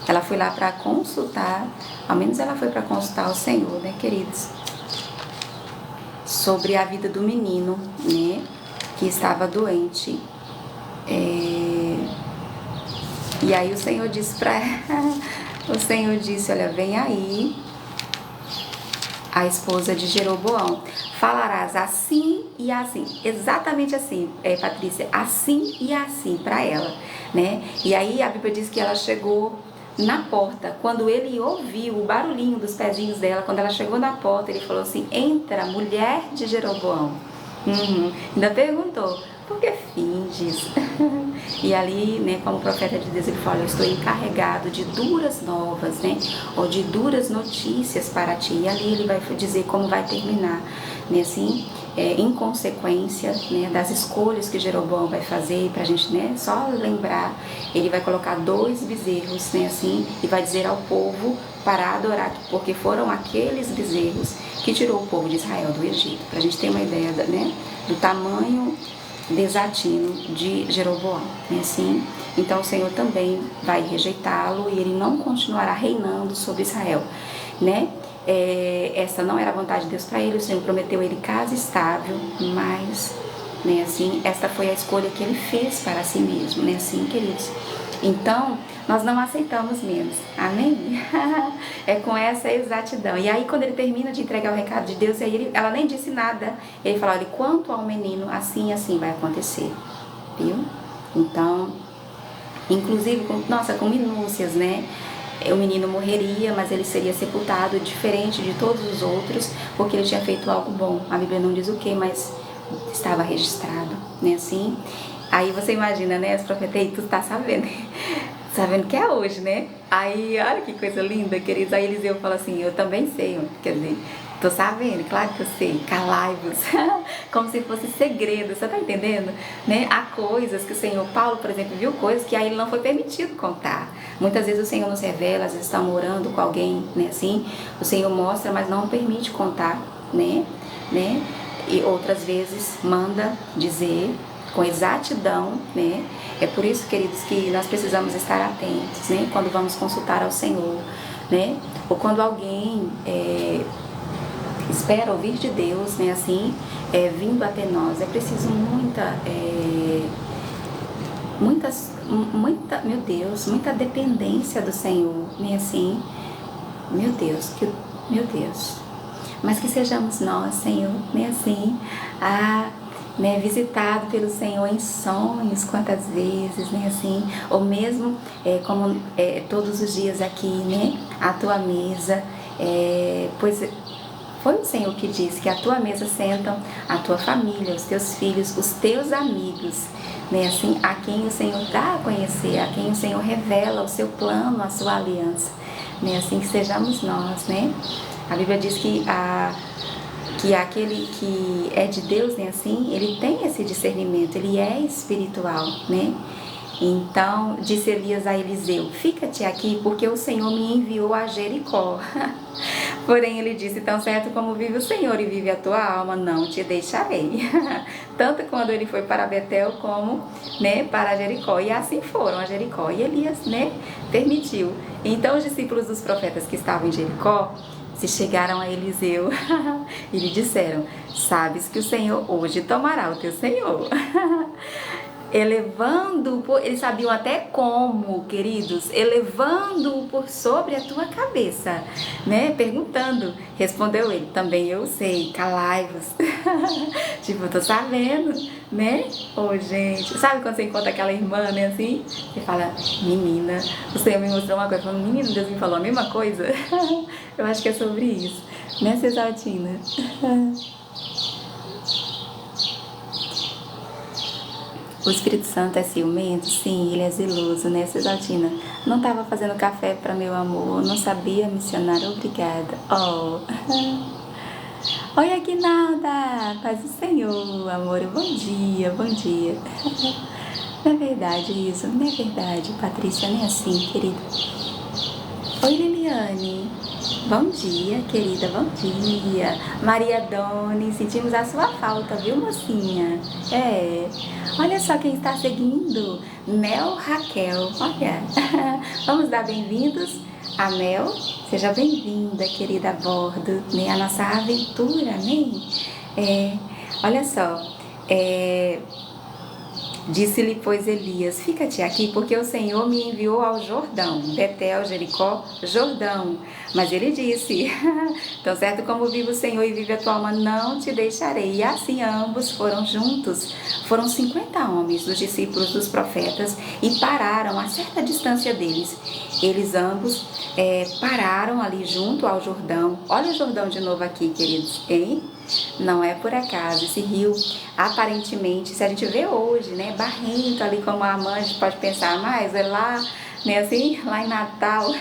Ela foi lá para consultar, ao menos ela foi para consultar o Senhor, né, queridos? Sobre a vida do menino, né, que estava doente. E aí o Senhor disse para ela, o Senhor disse, olha, vem aí a esposa de Jeroboão, falarás assim e assim, exatamente assim, Patrícia, assim e assim para ela, né? E aí a Bíblia diz que ela chegou na porta, quando ele ouviu o barulhinho dos pezinhos dela, quando ela chegou na porta, ele falou assim, entra, mulher de Jeroboão. Ainda perguntou, por que finges? E ali, né, como profeta de Deus, ele fala, eu estou encarregado de duras novas, né, ou de duras notícias para ti. E ali ele vai dizer como vai terminar, né, assim, em consequência, né, das escolhas que Jeroboão vai fazer, para a gente, né, só lembrar, ele vai colocar 2 bezerros, né, assim, e vai dizer ao povo para adorar, porque foram aqueles bezerros que tirou o povo de Israel do Egito, para a gente ter uma ideia, né, do tamanho desatino de Jeroboão, né, assim. Então o Senhor também vai rejeitá-lo e ele não continuará reinando sobre Israel, né? Essa não era a vontade de Deus para ele. O Senhor prometeu a ele casa estável, mas, né, assim, esta foi a escolha que ele fez para si mesmo, né, assim, queridos. Então, nós não aceitamos menos, amém? É com essa exatidão. E aí, quando ele termina de entregar o recado de Deus, aí ela nem disse nada. Ele falou, olha, quanto ao menino, assim, assim vai acontecer, viu? Então, inclusive, com minúcias, né? O menino morreria, mas ele seria sepultado diferente de todos os outros, porque ele tinha feito algo bom. A Bíblia não diz o que, mas estava registrado, né, assim. Aí você imagina, né, as profetas, tu tá sabendo que é hoje, né? Aí, olha que coisa linda, queridos. Aí Eliseu fala assim, eu também sei, quer dizer, tô sabendo, claro que eu sei, calai-vos, como se fosse segredo, você tá entendendo? Né? Há coisas que o Senhor, Paulo, por exemplo, viu coisas que a ele não foi permitido contar. Muitas vezes o Senhor nos revela, às vezes estamos orando com alguém, né, assim, o Senhor mostra, mas não permite contar, né? E outras vezes manda dizer com exatidão, né? É por isso, queridos, que nós precisamos estar atentos, né? Quando vamos consultar ao Senhor, né? Ou quando alguém espera ouvir de Deus, né? Assim, vindo até nós, é preciso meu Deus, muita dependência do Senhor, né? Assim, meu Deus, mas que sejamos nós, Senhor, né? Assim, né, visitado pelo Senhor em sonhos, quantas vezes, né, assim, ou mesmo como todos os dias aqui, né, a tua mesa, pois foi o Senhor que disse que à tua mesa sentam a tua família, os teus filhos, os teus amigos, né, assim, a quem o Senhor dá a conhecer, a quem o Senhor revela o seu plano, a sua aliança, né, assim que sejamos nós, né. A Bíblia diz que aquele que é de Deus, né, assim, ele tem esse discernimento, ele é espiritual, né? Então, disse Elias a Eliseu, fica-te aqui, porque o Senhor me enviou a Jericó. Porém, ele disse, tão certo como vive o Senhor e vive a tua alma, não te deixarei. Tanto quando ele foi para Betel como, né, para Jericó. E assim foram a Jericó. E Elias, né, permitiu. Então, os discípulos dos profetas que estavam em Jericó se chegaram a Eliseu e lhe disseram, sabes que o Senhor hoje tomará o teu senhor. Eles sabiam até como, queridos, elevando-o por sobre a tua cabeça, né, perguntando, respondeu ele, também eu sei, calai-vos, tipo, eu tô sabendo, né, gente, sabe quando você encontra aquela irmã, né, assim, você fala, menina, o Senhor me mostrou uma coisa, falando, menina, Deus me falou a mesma coisa, eu acho que é sobre isso, né, Cesaltina? O Espírito Santo é ciumento? Sim, ele é zeloso, né, Cesaltina? Não estava fazendo café para meu amor, não sabia missionar, obrigada. Oh. Oi, Aguinalda, paz do Senhor, amor, bom dia, bom dia. Não é verdade isso? Não é verdade, Patrícia? Nem assim, querida. Oi, Liliane. Bom dia, querida, bom dia. Maria Doni, sentimos a sua falta, viu, mocinha? Olha só quem está seguindo. Mel Raquel, olha. Vamos dar bem-vindos a Mel. Seja bem-vinda, querida, a bordo, né? A nossa aventura, amém? Olha só, disse-lhe, pois, Elias: fica-te aqui, porque o Senhor me enviou ao Jordão. Betel, Jericó, Jordão. Mas ele disse: tão certo como vive o Senhor e vive a tua alma, não te deixarei. E assim ambos foram juntos. Foram 50 homens, dos discípulos dos profetas, e pararam a certa distância deles. Eles ambos pararam ali junto ao Jordão. Olha o Jordão de novo aqui, queridos, hein? Não é por acaso, esse rio, aparentemente, se a gente vê hoje, né, barrento ali como a mãe, a gente pode pensar, mas é lá, né, assim, lá em Natal,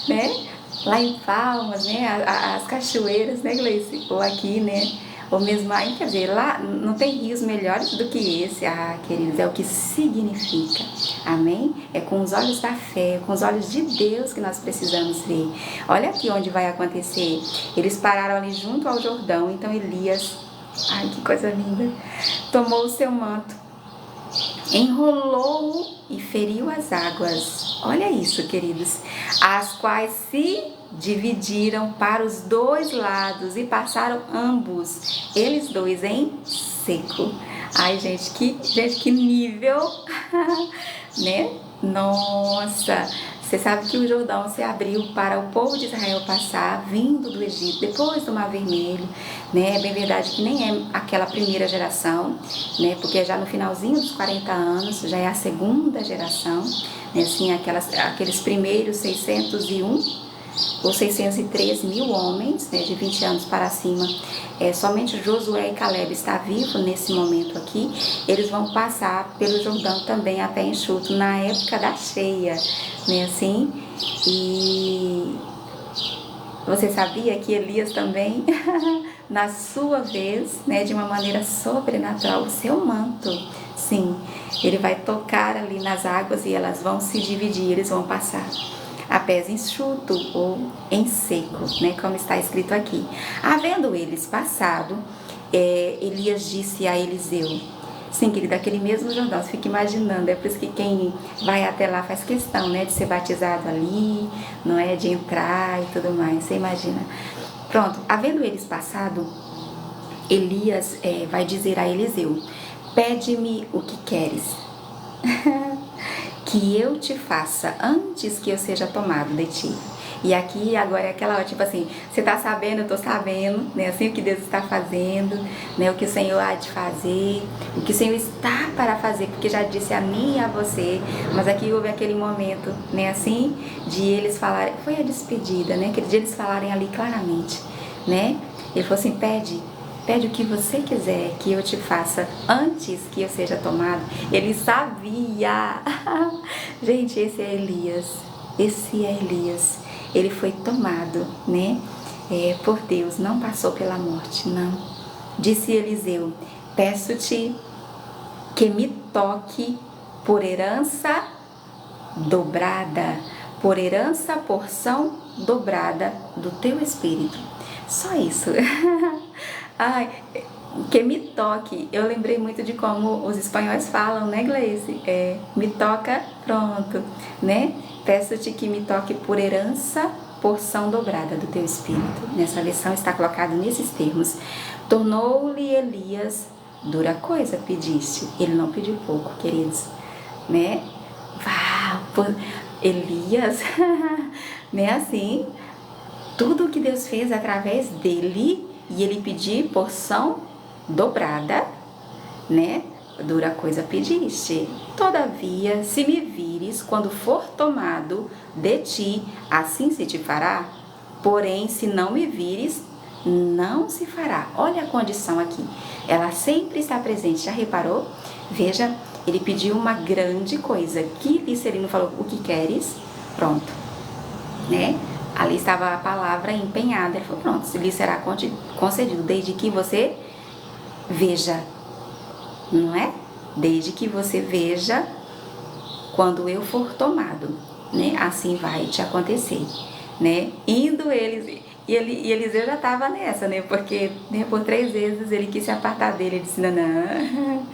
né, lá em Palmas, né, as cachoeiras, né, Gleice, ou aqui, né, ou mesmo aí, quer dizer, lá não tem rios melhores do que esse, queridos, é o que significa, amém? É com os olhos da fé, com os olhos de Deus que nós precisamos ver. Olha aqui onde vai acontecer. Eles pararam ali junto ao Jordão, então Elias, ai que coisa linda, tomou o seu manto, enrolou-o e feriu as águas. Olha isso, queridos, as quais se dividiram para os dois lados e passaram ambos, eles dois, em seco. Ai, gente, que nível, né? Nossa, você sabe que o Jordão se abriu para o povo de Israel passar, vindo do Egito, depois do Mar Vermelho, né? É bem verdade que nem é aquela primeira geração, né? Porque já no finalzinho dos 40 anos, já é a segunda geração, né? Assim, aqueles primeiros 601 ou 603 mil homens, né, de 20 anos para cima, somente Josué e Caleb está vivo nesse momento aqui. Eles vão passar pelo Jordão também a pé enxuto na época da cheia, né, assim. E você sabia que Elias também, na sua vez, né, de uma maneira sobrenatural, o seu manto, sim, ele vai tocar ali nas águas e elas vão se dividir, eles vão passar a pés enxuto ou em seco, né, como está escrito aqui. Havendo eles passado, Elias disse a Eliseu, sim, querida, aquele mesmo Jordão, você fica imaginando, é por isso que quem vai até lá faz questão, né, de ser batizado ali, não é, de entrar e tudo mais, você imagina. Pronto, havendo eles passado, Elias vai dizer a Eliseu: pede-me o que queres. Que eu te faça antes que eu seja tomado de ti. E aqui agora é aquela hora, tipo assim, você tá sabendo, eu tô sabendo, né, assim o que Deus está fazendo, né, o que o Senhor há de fazer, o que o Senhor está para fazer, porque já disse a mim e a você, mas aqui houve aquele momento, né, assim, de eles falarem, foi a despedida, né, aquele dia eles falarem ali claramente, né, ele falou assim, pede o que você quiser que eu te faça antes que eu seja tomado. Ele sabia. Gente, esse é Elias. Ele foi tomado, né? Por Deus, não passou pela morte, não. Disse Eliseu: peço-te que me toque por herança dobrada, por herança, porção dobrada do teu espírito. Só isso. Ai, que me toque. Eu lembrei muito de como os espanhóis falam, né, Gleice? Me toca, pronto, né? Peço-te que me toque por herança, porção dobrada do teu espírito. Nessa versão está colocado nesses termos. Tornou-lhe Elias: dura coisa pediste. Ele não pediu pouco, queridos, né? Uau, Elias, né, assim, tudo o que Deus fez através dele, e ele pedir porção dobrada, né? Dura coisa pediste. Todavia, se me vires, quando for tomado de ti, assim se te fará. Porém, se não me vires, não se fará. Olha a condição aqui. Ela sempre está presente. Já reparou? Veja, ele pediu uma grande coisa. Que disse ele? Não falou o que queres? Pronto, né? Ali estava a palavra empenhada. Ele falou, pronto, lhe será concedido, desde que você veja, não é? desde que você veja quando eu for tomado, né? Assim vai te acontecer, né? Indo eles, e Eliseu já estava nessa, né? Porque, né, por 3 vezes ele quis se apartar dele, ele disse, não.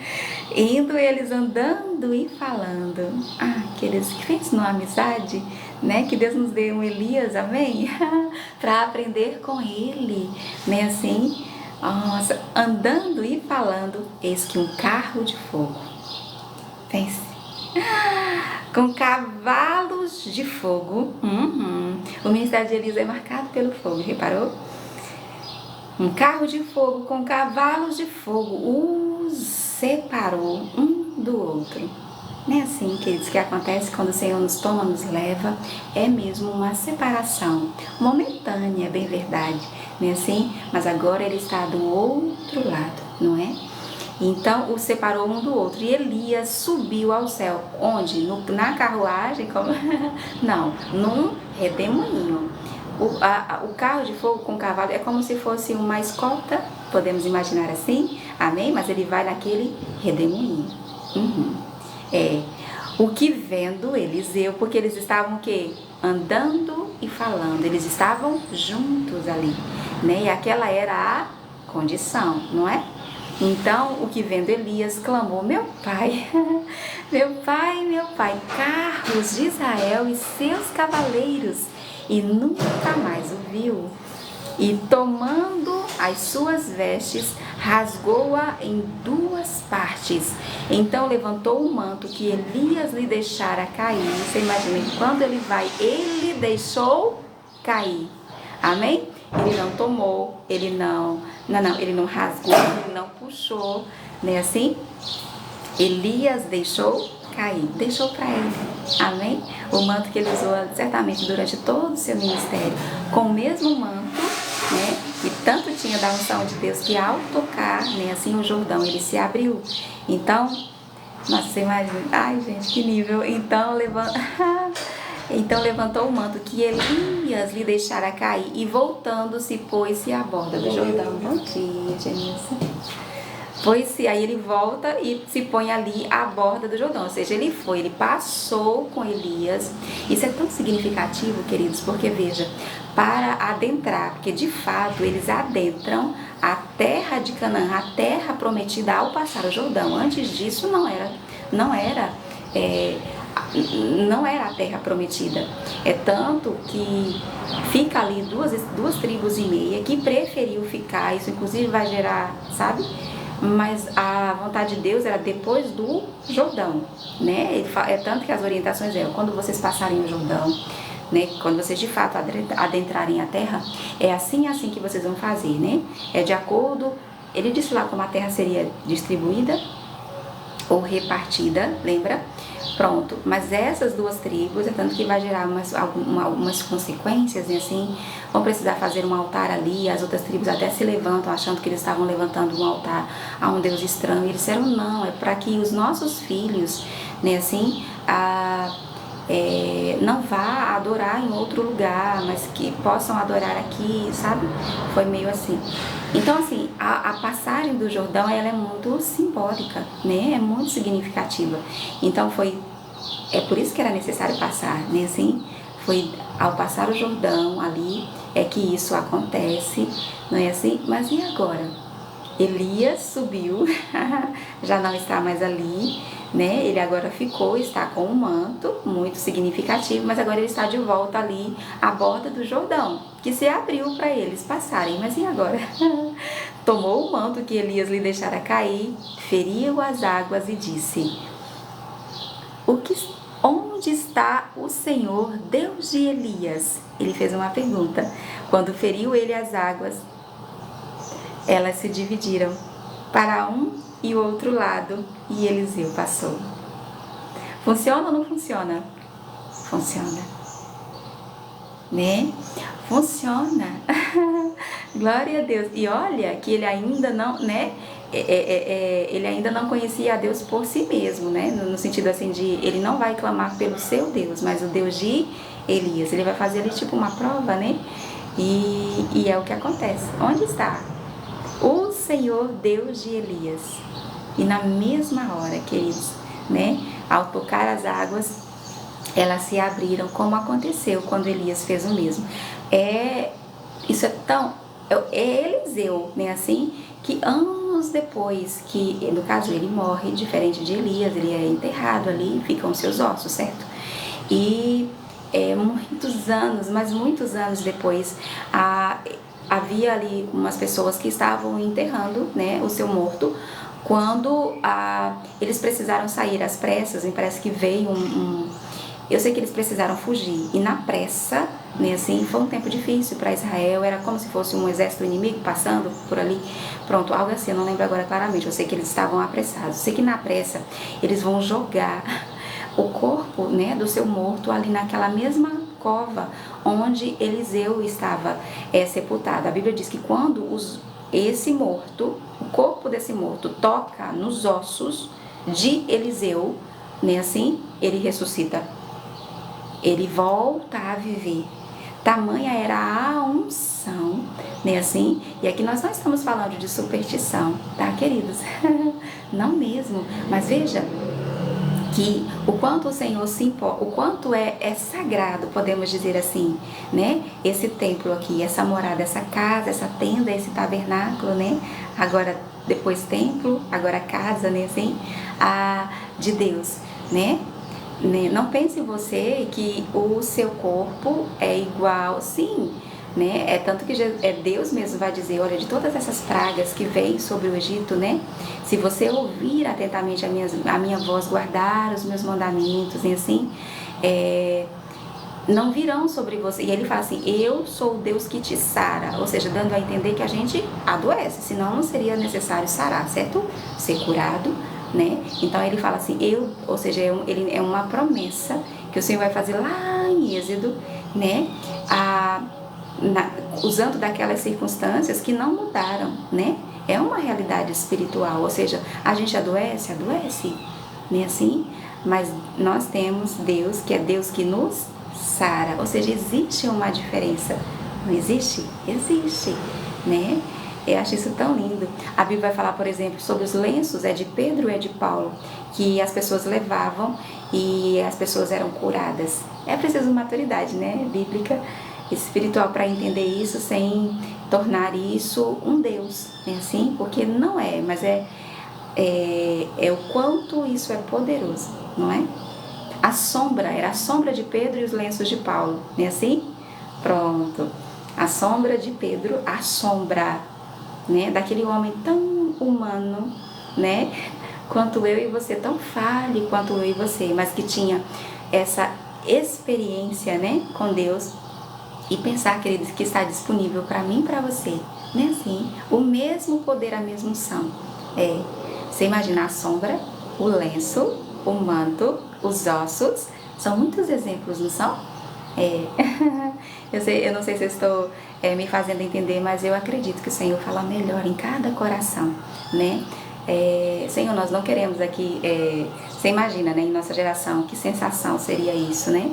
Indo eles andando e falando. Aqueles que fez uma amizade, né? Que Deus nos dê um Elias, amém? Para aprender com ele, né? Assim, nossa, andando e falando, eis que um carro de fogo, pense, com cavalos de fogo. O ministério de Elias é marcado pelo fogo, reparou? Um carro de fogo com cavalos de fogo os separou um do outro. Não é assim, queridos, que acontece quando o Senhor nos toma, nos leva. É mesmo uma separação momentânea, é bem verdade, não é assim? Mas agora ele está do outro lado, não é? Então o separou um do outro. E Elias subiu ao céu. Onde? Na carruagem? Como? Não, num redemoinho. O carro de fogo com cavalo é como se fosse uma escolta, podemos imaginar assim, amém? Mas ele vai naquele redemoinho. O que vendo Eliseu, porque eles estavam o quê? Andando e falando, eles estavam juntos ali, né? E aquela era a condição, não é? Então, o que vendo Elias clamou, meu pai, meu pai, carros de Israel e seus cavaleiros, e nunca mais o viu. E tomando as suas vestes, rasgou-a em 2 partes. Então levantou o manto que Elias lhe deixara cair. Você imagina, quando ele vai, ele deixou cair. Amém? Ele não tomou, ele não rasgou, ele não puxou, né? Assim, Elias deixou cair, deixou para ele, amém? O manto que ele usou certamente durante todo o seu ministério, com o mesmo manto, né? E tanto tinha da unção de Deus que ao tocar, né? Assim, o Jordão, ele se abriu. Então, nossa, você imagina, ai gente, que nível. Então levantou o manto que Elias lhe deixara cair e voltando-se, pôs-se à borda do Jordão. Bom dia, Genilson. Pôs-se, aí ele volta e se põe ali à borda do Jordão. Ou seja, ele passou com Elias. Isso é tão significativo, queridos, porque veja, para adentrar, porque de fato eles adentram a terra de Canaã, a terra prometida ao passar o Jordão. Antes disso não era a terra prometida. É tanto que fica ali duas tribos e meia que preferiu ficar. Isso inclusive vai gerar, sabe? Mas a vontade de Deus era depois do Jordão, né? É tanto que as orientações eram, quando vocês passarem o Jordão, né? Quando vocês de fato adentrarem a terra, é assim que vocês vão fazer, né? É de acordo, ele disse lá como a terra seria distribuída ou repartida, lembra? Pronto, mas essas 2 tribos, é tanto que vai gerar algumas consequências, e assim, vão precisar fazer um altar ali. As outras tribos até se levantam, achando que eles estavam levantando um altar a um Deus estranho. E eles disseram, não, é para que os nossos filhos, né, assim, não vá adorar em outro lugar, mas que possam adorar aqui, sabe? Foi meio assim. Então, assim, a passagem do Jordão, ela é muito simbólica, né? É muito significativa. Então, é por isso que era necessário passar, né? Assim, foi ao passar o Jordão ali, é que isso acontece, não é assim? Mas e agora? Elias subiu, já não está mais ali, né? Ele agora está com um manto muito significativo, mas agora ele está de volta ali à borda do Jordão, que se abriu para eles passarem. Mas e agora? Tomou o manto que Elias lhe deixara cair, feriu as águas e disse, onde está o Senhor, Deus de Elias? Ele fez uma pergunta. Quando feriu ele as águas, elas se dividiram para um e o outro lado, e Eliseu passou. Funciona ou não funciona? Funciona, né? Funciona. Glória a Deus. E olha que ele ainda não, né? Ele ainda não conhecia a Deus por si mesmo, né? No sentido assim de, ele não vai clamar pelo seu Deus, mas o Deus de Elias. Ele vai fazer ali tipo uma prova, né? E é o que acontece. Onde está o Senhor Deus de Elias? E na mesma hora, queridos, né, ao tocar as águas, elas se abriram, como aconteceu quando Elias fez o mesmo. Isso é tão... É Eliseu, né, assim, que anos depois, que no caso ele morre, diferente de Elias, ele é enterrado ali, ficam seus ossos, certo? E muitos anos, mas muitos anos depois, havia ali umas pessoas que estavam enterrando, né, o seu morto, quando eles precisaram sair às pressas, me parece que veio eu sei que eles precisaram fugir, e na pressa, né, assim, foi um tempo difícil para Israel, era como se fosse um exército inimigo passando por ali, pronto, algo assim, eu não lembro agora claramente, eu sei que eles estavam apressados, eu sei que na pressa eles vão jogar o corpo, né, do seu morto ali naquela mesma cova onde Eliseu estava sepultado. A Bíblia diz que quando esse morto, o corpo desse morto toca nos ossos de Eliseu, né, assim, ele ressuscita. Ele volta a viver. Tamanha era a unção, né, assim? E aqui nós não estamos falando de superstição, tá, queridos? Não mesmo. Mas veja que o quanto o Senhor se importa, o quanto é sagrado, podemos dizer assim, né? Esse templo aqui, essa morada, essa casa, essa tenda, esse tabernáculo, né? Agora, depois templo, agora casa, né, assim? De Deus, né? Não pense você que o seu corpo é igual, sim, né? É tanto que Deus mesmo vai dizer, olha, de todas essas pragas que vêm sobre o Egito, né? Se você ouvir atentamente a minha voz, guardar os meus mandamentos, e assim, não virão sobre você. E ele fala assim, eu sou o Deus que te sara, ou seja, dando a entender que a gente adoece, senão não seria necessário sarar, certo? Ser curado, né? Então ele fala assim, ou seja, ele é uma promessa que o Senhor vai fazer lá em Êxodo, né? Usando daquelas circunstâncias que não mudaram, né? É uma realidade espiritual, ou seja, a gente adoece, né, assim? Mas nós temos Deus, que é Deus que nos sara, ou seja, existe uma diferença, não existe? Existe, né? Eu acho isso tão lindo. A Bíblia vai falar, por exemplo, sobre os lenços, é de Pedro e é de Paulo, que as pessoas levavam e as pessoas eram curadas. É preciso maturidade, né, bíblica, espiritual, para entender isso sem tornar isso um Deus, né, assim? Porque não é, mas é o quanto isso é poderoso, não é? A sombra, era a sombra de Pedro e os lenços de Paulo, não é assim? Pronto. A sombra de Pedro, a sombra, né, daquele homem tão humano, né, quanto eu e você, tão falho quanto eu e você, mas que tinha essa experiência, né, com Deus. E pensar, queridos, que está disponível para mim e para você, né, assim, o mesmo poder, a mesma unção. Você imagina a sombra, o lenço, o manto, os ossos, são muitos exemplos, não são? Eu não sei se eu estou me fazendo entender, mas eu acredito que o Senhor fala melhor em cada coração, né? Senhor, nós não queremos aqui, você imagina, né, em nossa geração, que sensação seria isso, né?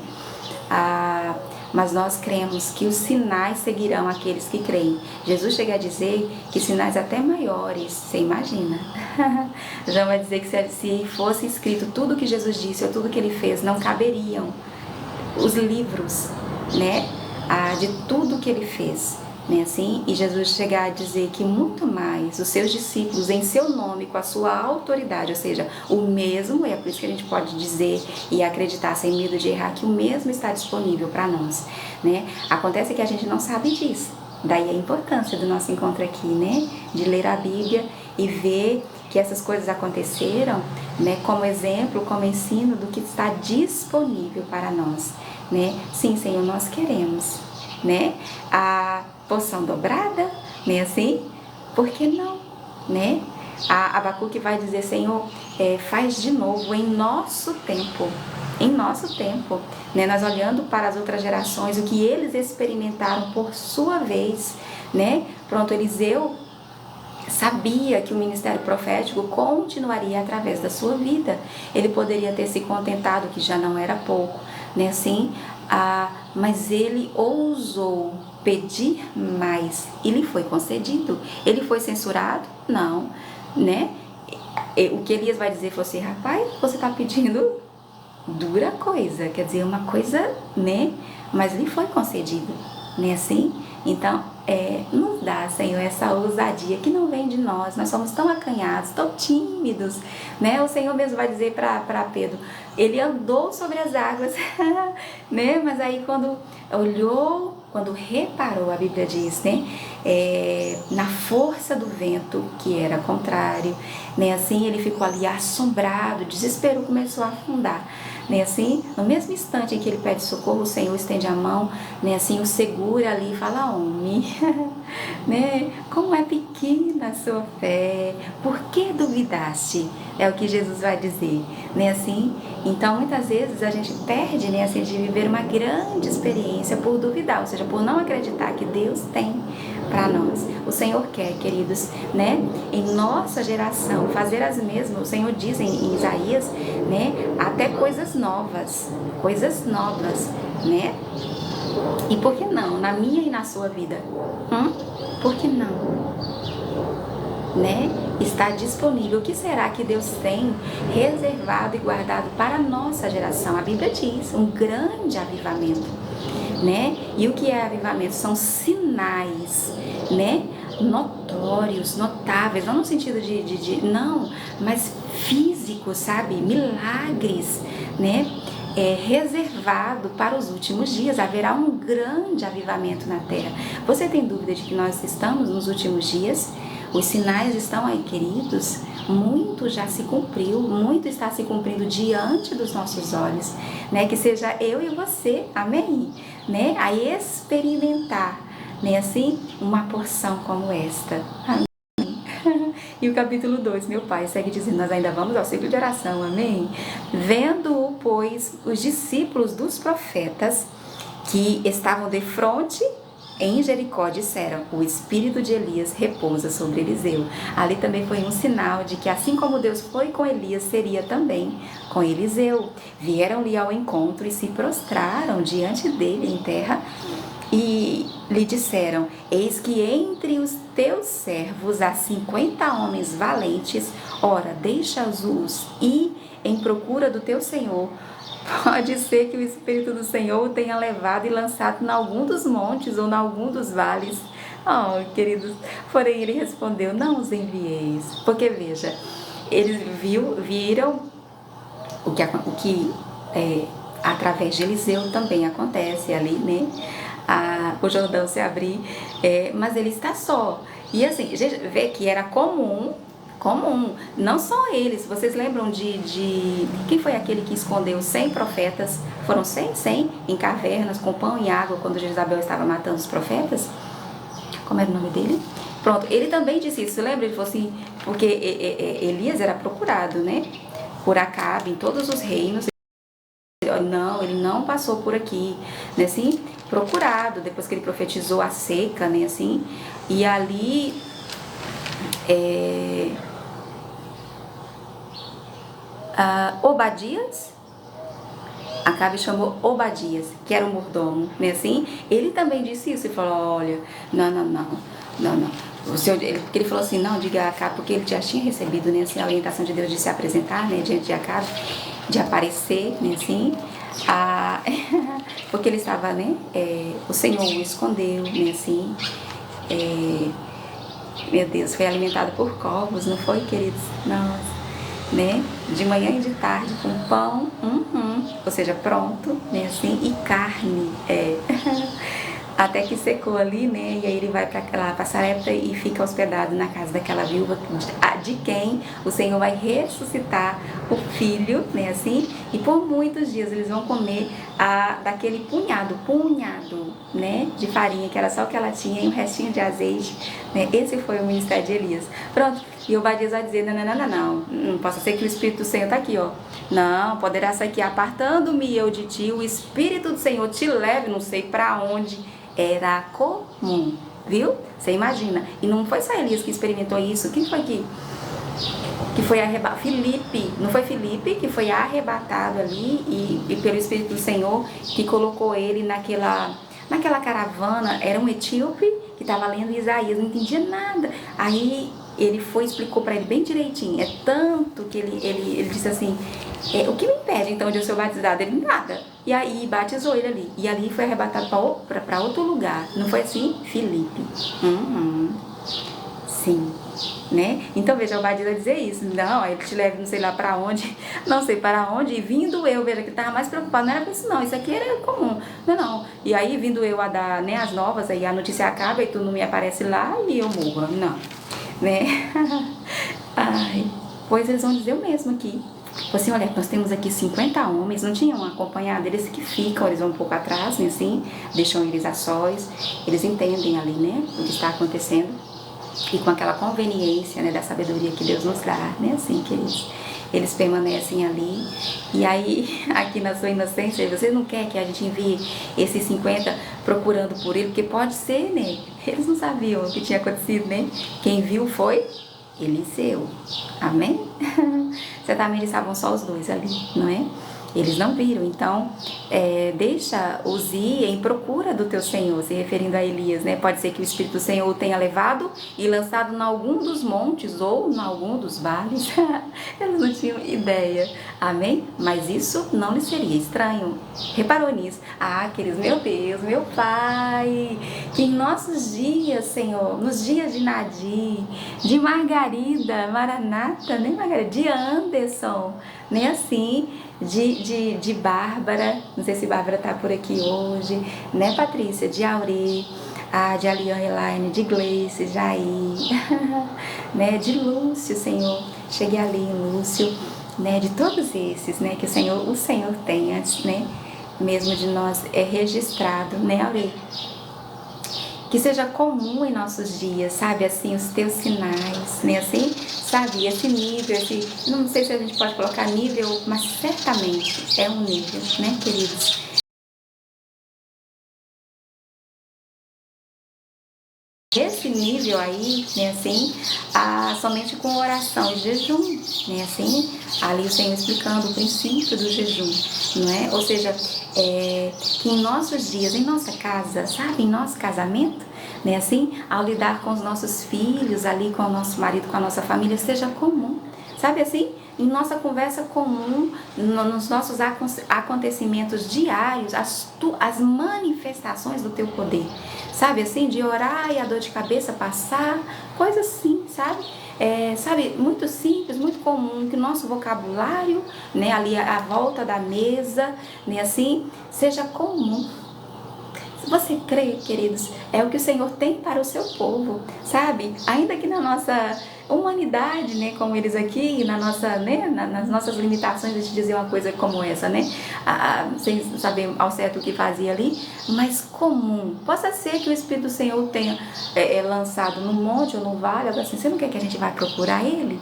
Mas nós cremos que os sinais seguirão aqueles que creem. Jesus chega a dizer que sinais até maiores, você imagina? Já vai dizer que se fosse escrito tudo que Jesus disse ou tudo que ele fez, não caberiam os livros, né, de tudo que ele fez, né, assim? E Jesus chega a dizer que muito mais os seus discípulos, em seu nome, com a sua autoridade, ou seja, o mesmo, é por isso que a gente pode dizer e acreditar sem medo de errar, que o mesmo está disponível para nós, né? Acontece que a gente não sabe disso, daí a importância do nosso encontro aqui, né, de ler a Bíblia e ver que essas coisas aconteceram, né, como exemplo, como ensino do que está disponível para nós, né? Sim, Senhor, nós queremos, né, a porção dobrada, né, assim? Por que não, né? A Abacuque vai dizer, Senhor, faz de novo em nosso tempo, né? Nós olhando para as outras gerações, o que eles experimentaram por sua vez, né? Pronto, Eliseu sabia que o ministério profético continuaria através da sua vida. Ele poderia ter se contentado, que já não era pouco, né, assim, mas ele ousou pedir mais e lhe foi concedido. Ele foi censurado? Não, né? O que Elias vai dizer foi assim: rapaz, você está pedindo dura coisa, quer dizer, uma coisa, né? Mas lhe foi concedido, né? Assim, então, nos dá, Senhor, essa ousadia que não vem de nós somos tão acanhados, tão tímidos, né? O Senhor mesmo vai dizer para Pedro, ele andou sobre as águas, né? Mas aí quando olhou, quando reparou, a Bíblia diz, né? Na força do vento, que era contrário, né? Assim, ele ficou ali assombrado, desespero começou a afundar. Né, assim, no mesmo instante em que ele pede socorro, o Senhor estende a mão, né, assim, o segura ali e fala: homem, né, como é pequena a sua fé, por que duvidaste? É o que Jesus vai dizer, né, assim. Então muitas vezes a gente perde, né, assim, de viver uma grande experiência por duvidar, ou seja, por não acreditar que Deus tem para nós. O Senhor quer, queridos, né, em nossa geração fazer as mesmas. O Senhor diz em Isaías, né, até coisas novas, né? E por que não? Na minha e na sua vida? Por que não? Né? Está disponível. O que será que Deus tem reservado e guardado para a nossa geração? A Bíblia diz, um grande avivamento, né? E o que é avivamento? São sinais, né? Notórios, notáveis, não no sentido não, mas físicos, sabe? Milagres, né? Reservado para os últimos dias. Haverá um grande avivamento na terra. Você tem dúvida de que nós estamos nos últimos dias? Os sinais estão aí, queridos. Muito já se cumpriu, muito está se cumprindo diante dos nossos olhos, né? Que seja eu e você, amém? Né? A experimentar, né? Assim, uma porção como esta. Amém. E o capítulo 2, meu pai, segue dizendo, nós ainda vamos ao ciclo de oração, amém? Vendo-o, pois, os discípulos dos profetas que estavam de frente em Jericó, disseram, o espírito de Elias repousa sobre Eliseu. Ali também foi um sinal de que assim como Deus foi com Elias, seria também com Eliseu. Vieram-lhe ao encontro e se prostraram diante dele em terra e lhe disseram, eis que entre os teus servos há 50 homens valentes, ora, deixa-os ir em procura do teu Senhor. Pode ser que o Espírito do Senhor o tenha levado e lançado em algum dos montes ou em algum dos vales. Oh, queridos, porém ele respondeu, não os envieis. Porque veja, eles viram o que através de Eliseu também acontece ali, né? O Jordão se abrir, mas ele está só. E assim, vê que era comum, não só eles, vocês lembram de quem foi aquele que escondeu 100 profetas, foram 100 em cavernas com pão e água quando Jezabel estava matando os profetas? Como era o nome dele? Pronto, ele também disse isso, lembra? Ele falou assim, porque Elias era procurado, né, por Acabe em todos os reinos. Não, ele não passou por aqui, né, assim, procurado, depois que ele profetizou a seca, né, assim, e ali Obadias, Acabe chamou Obadias, que era o mordomo, né, assim, ele também disse isso, e falou, olha, não, o Senhor, porque ele falou assim, não, diga a Acabe, porque ele já tinha recebido, né, assim, a orientação de Deus de se apresentar, né, diante de Acabe, de aparecer, né, assim, porque ele estava, né, o Senhor o escondeu, né, assim, meu Deus, foi alimentado por corvos, não foi, queridos? Nossa, né, de manhã e de tarde, com pão, ou seja, pronto, né, assim, e carne, até que secou ali, né, e aí ele vai para lá, para Sarepta e fica hospedado na casa daquela viúva de quem o Senhor vai ressuscitar o filho, né, assim, e por muitos dias eles vão comer daquele punhado, né, de farinha, que era só o que ela tinha, e um restinho de azeite, né, esse foi o ministério de Elias. Pronto, e Obadias vai dizer, não possa ser que o Espírito do Senhor está aqui, ó, não, poderá ser que apartando-me eu de ti, o Espírito do Senhor te leve, não sei para onde. Era comum, viu? Você imagina. E não foi só Elias que experimentou isso. Quem foi que foi arrebatado? Filipe. Não foi Filipe que foi arrebatado ali e pelo Espírito do Senhor que colocou ele naquela caravana? Era um etíope que estava lendo Isaías, não entendia nada. Aí ele foi e explicou para ele bem direitinho. É tanto que ele disse assim, o que me impede então de eu ser batizado? Ele, nada. E aí batizou ele ali. E ali foi arrebatado para outro lugar. Não foi assim? Filipe. Sim. Né? Então veja, o Badila dizer isso, não, ele te leva não sei lá para onde, não sei para onde, e vindo eu, veja que ele estava mais preocupado, não era com isso não, isso aqui era comum, não, e aí vindo eu a dar, né, as novas, aí a notícia acaba e tu não me aparece lá e eu morro, não, né? Ai, pois eles vão dizer o mesmo aqui, assim, olha, nós temos aqui 50 homens, não tinham acompanhado, eles que ficam, eles vão um pouco atrás, né, assim, deixam eles a sós, eles entendem ali, né, o que está acontecendo, e com aquela conveniência, né, da sabedoria que Deus nos dá, né, assim, que eles permanecem ali. E aí, aqui na sua inocência, você não quer que a gente envie esses 50 procurando por ele, porque pode ser, né, eles não sabiam o que tinha acontecido, né, quem viu foi Eliseu, amém? Certamente eles estavam só os dois ali, não é? Eles não viram, então deixa-os ir em procura do teu Senhor, se referindo a Elias, né? Pode ser que o Espírito do Senhor o tenha levado e lançado em algum dos montes ou em algum dos vales. Eles não tinham ideia, amém? Mas isso não lhe seria estranho. Reparou nisso? Ah, queridos, meu Deus, meu Pai, que em nossos dias, Senhor, nos dias de Nadir, de Margarida, Maranata, né, Margarida? De Anderson, né, assim, de Bárbara, não sei se Bárbara tá por aqui hoje, né, Patrícia, de Aure, de Aliane Elaine, de Gleice, Jair, né, de Lúcio, Senhor, cheguei ali em Lúcio, né, de todos esses, né, que o Senhor tem antes, né, mesmo de nós registrado, né, Ale? Que seja comum em nossos dias, sabe, assim, os teus sinais, né, assim, sabe, esse nível, não sei se a gente pode colocar nível, mas certamente é um nível, né, queridos? Esse nível aí, né, assim, somente com oração e jejum, né, assim, ali o Senhor explicando o princípio do jejum, não é? Ou seja, que em nossos dias, em nossa casa, sabe, em nosso casamento, né, assim, ao lidar com os nossos filhos, ali com o nosso marido, com a nossa família, seja comum, sabe assim? Em nossa conversa comum, nos nossos acontecimentos diários, as manifestações do teu poder, sabe assim? De orar e a dor de cabeça passar, coisa assim, sabe? Sabe, muito simples, muito comum, que o nosso vocabulário, né, ali à volta da mesa, né, assim, seja comum. Se você crê, queridos, é o que o Senhor tem para o seu povo, sabe? Ainda que na nossa humanidade, né, como eles aqui, nas nossas limitações, de dizer uma coisa como essa, né, sem saber ao certo o que fazia ali, mas comum. Possa ser que o Espírito do Senhor tenha lançado no monte ou no vale, algo assim. Você não quer que a gente vá procurar ele?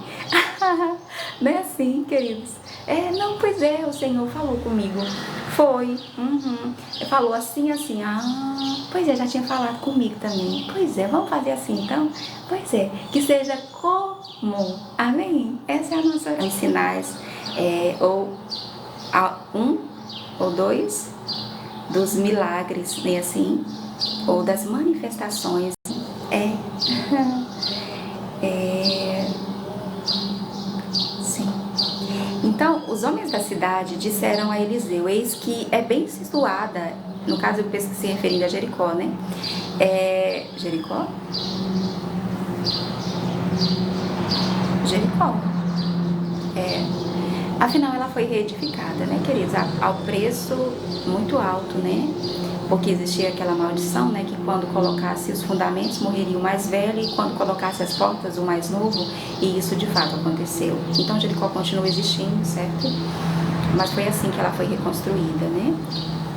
Não é assim, queridos? Não, pois é, o Senhor falou comigo. Foi. Falou assim, assim. Pois é, já tinha falado comigo também. Pois é, vamos fazer assim então? Pois é, que seja comum. Amém? Essa é a nossa oração. Os sinais, ou um ou dois dos milagres, né, assim, ou das manifestações. Sim. Então, os homens da cidade disseram a Eliseu, eis que é bem situada, no caso eu penso que se referindo a Jericó, né? Jericó? Jericó. Afinal, ela foi reedificada, né, queridos? Ao preço muito alto, né? Porque existia aquela maldição, né? Que quando colocasse os fundamentos morreria o mais velho e quando colocasse as portas o mais novo. E isso de fato aconteceu. Então Jericó continua existindo, certo? Mas foi assim que ela foi reconstruída, né?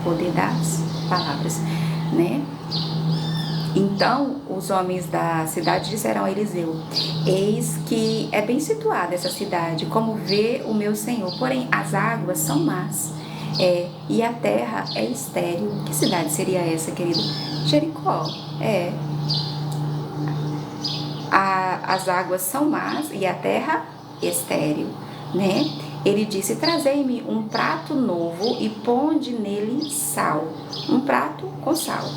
Poder das palavras, né? Então, os homens da cidade disseram a Eliseu, eis que é bem situada essa cidade, como vê o meu senhor, porém as águas são más, e a terra é estéril. Que cidade seria essa, querido? Jericó, as águas são más e a terra estéril, né? Ele disse, trazei-me um prato novo e ponde nele sal, um prato com sal.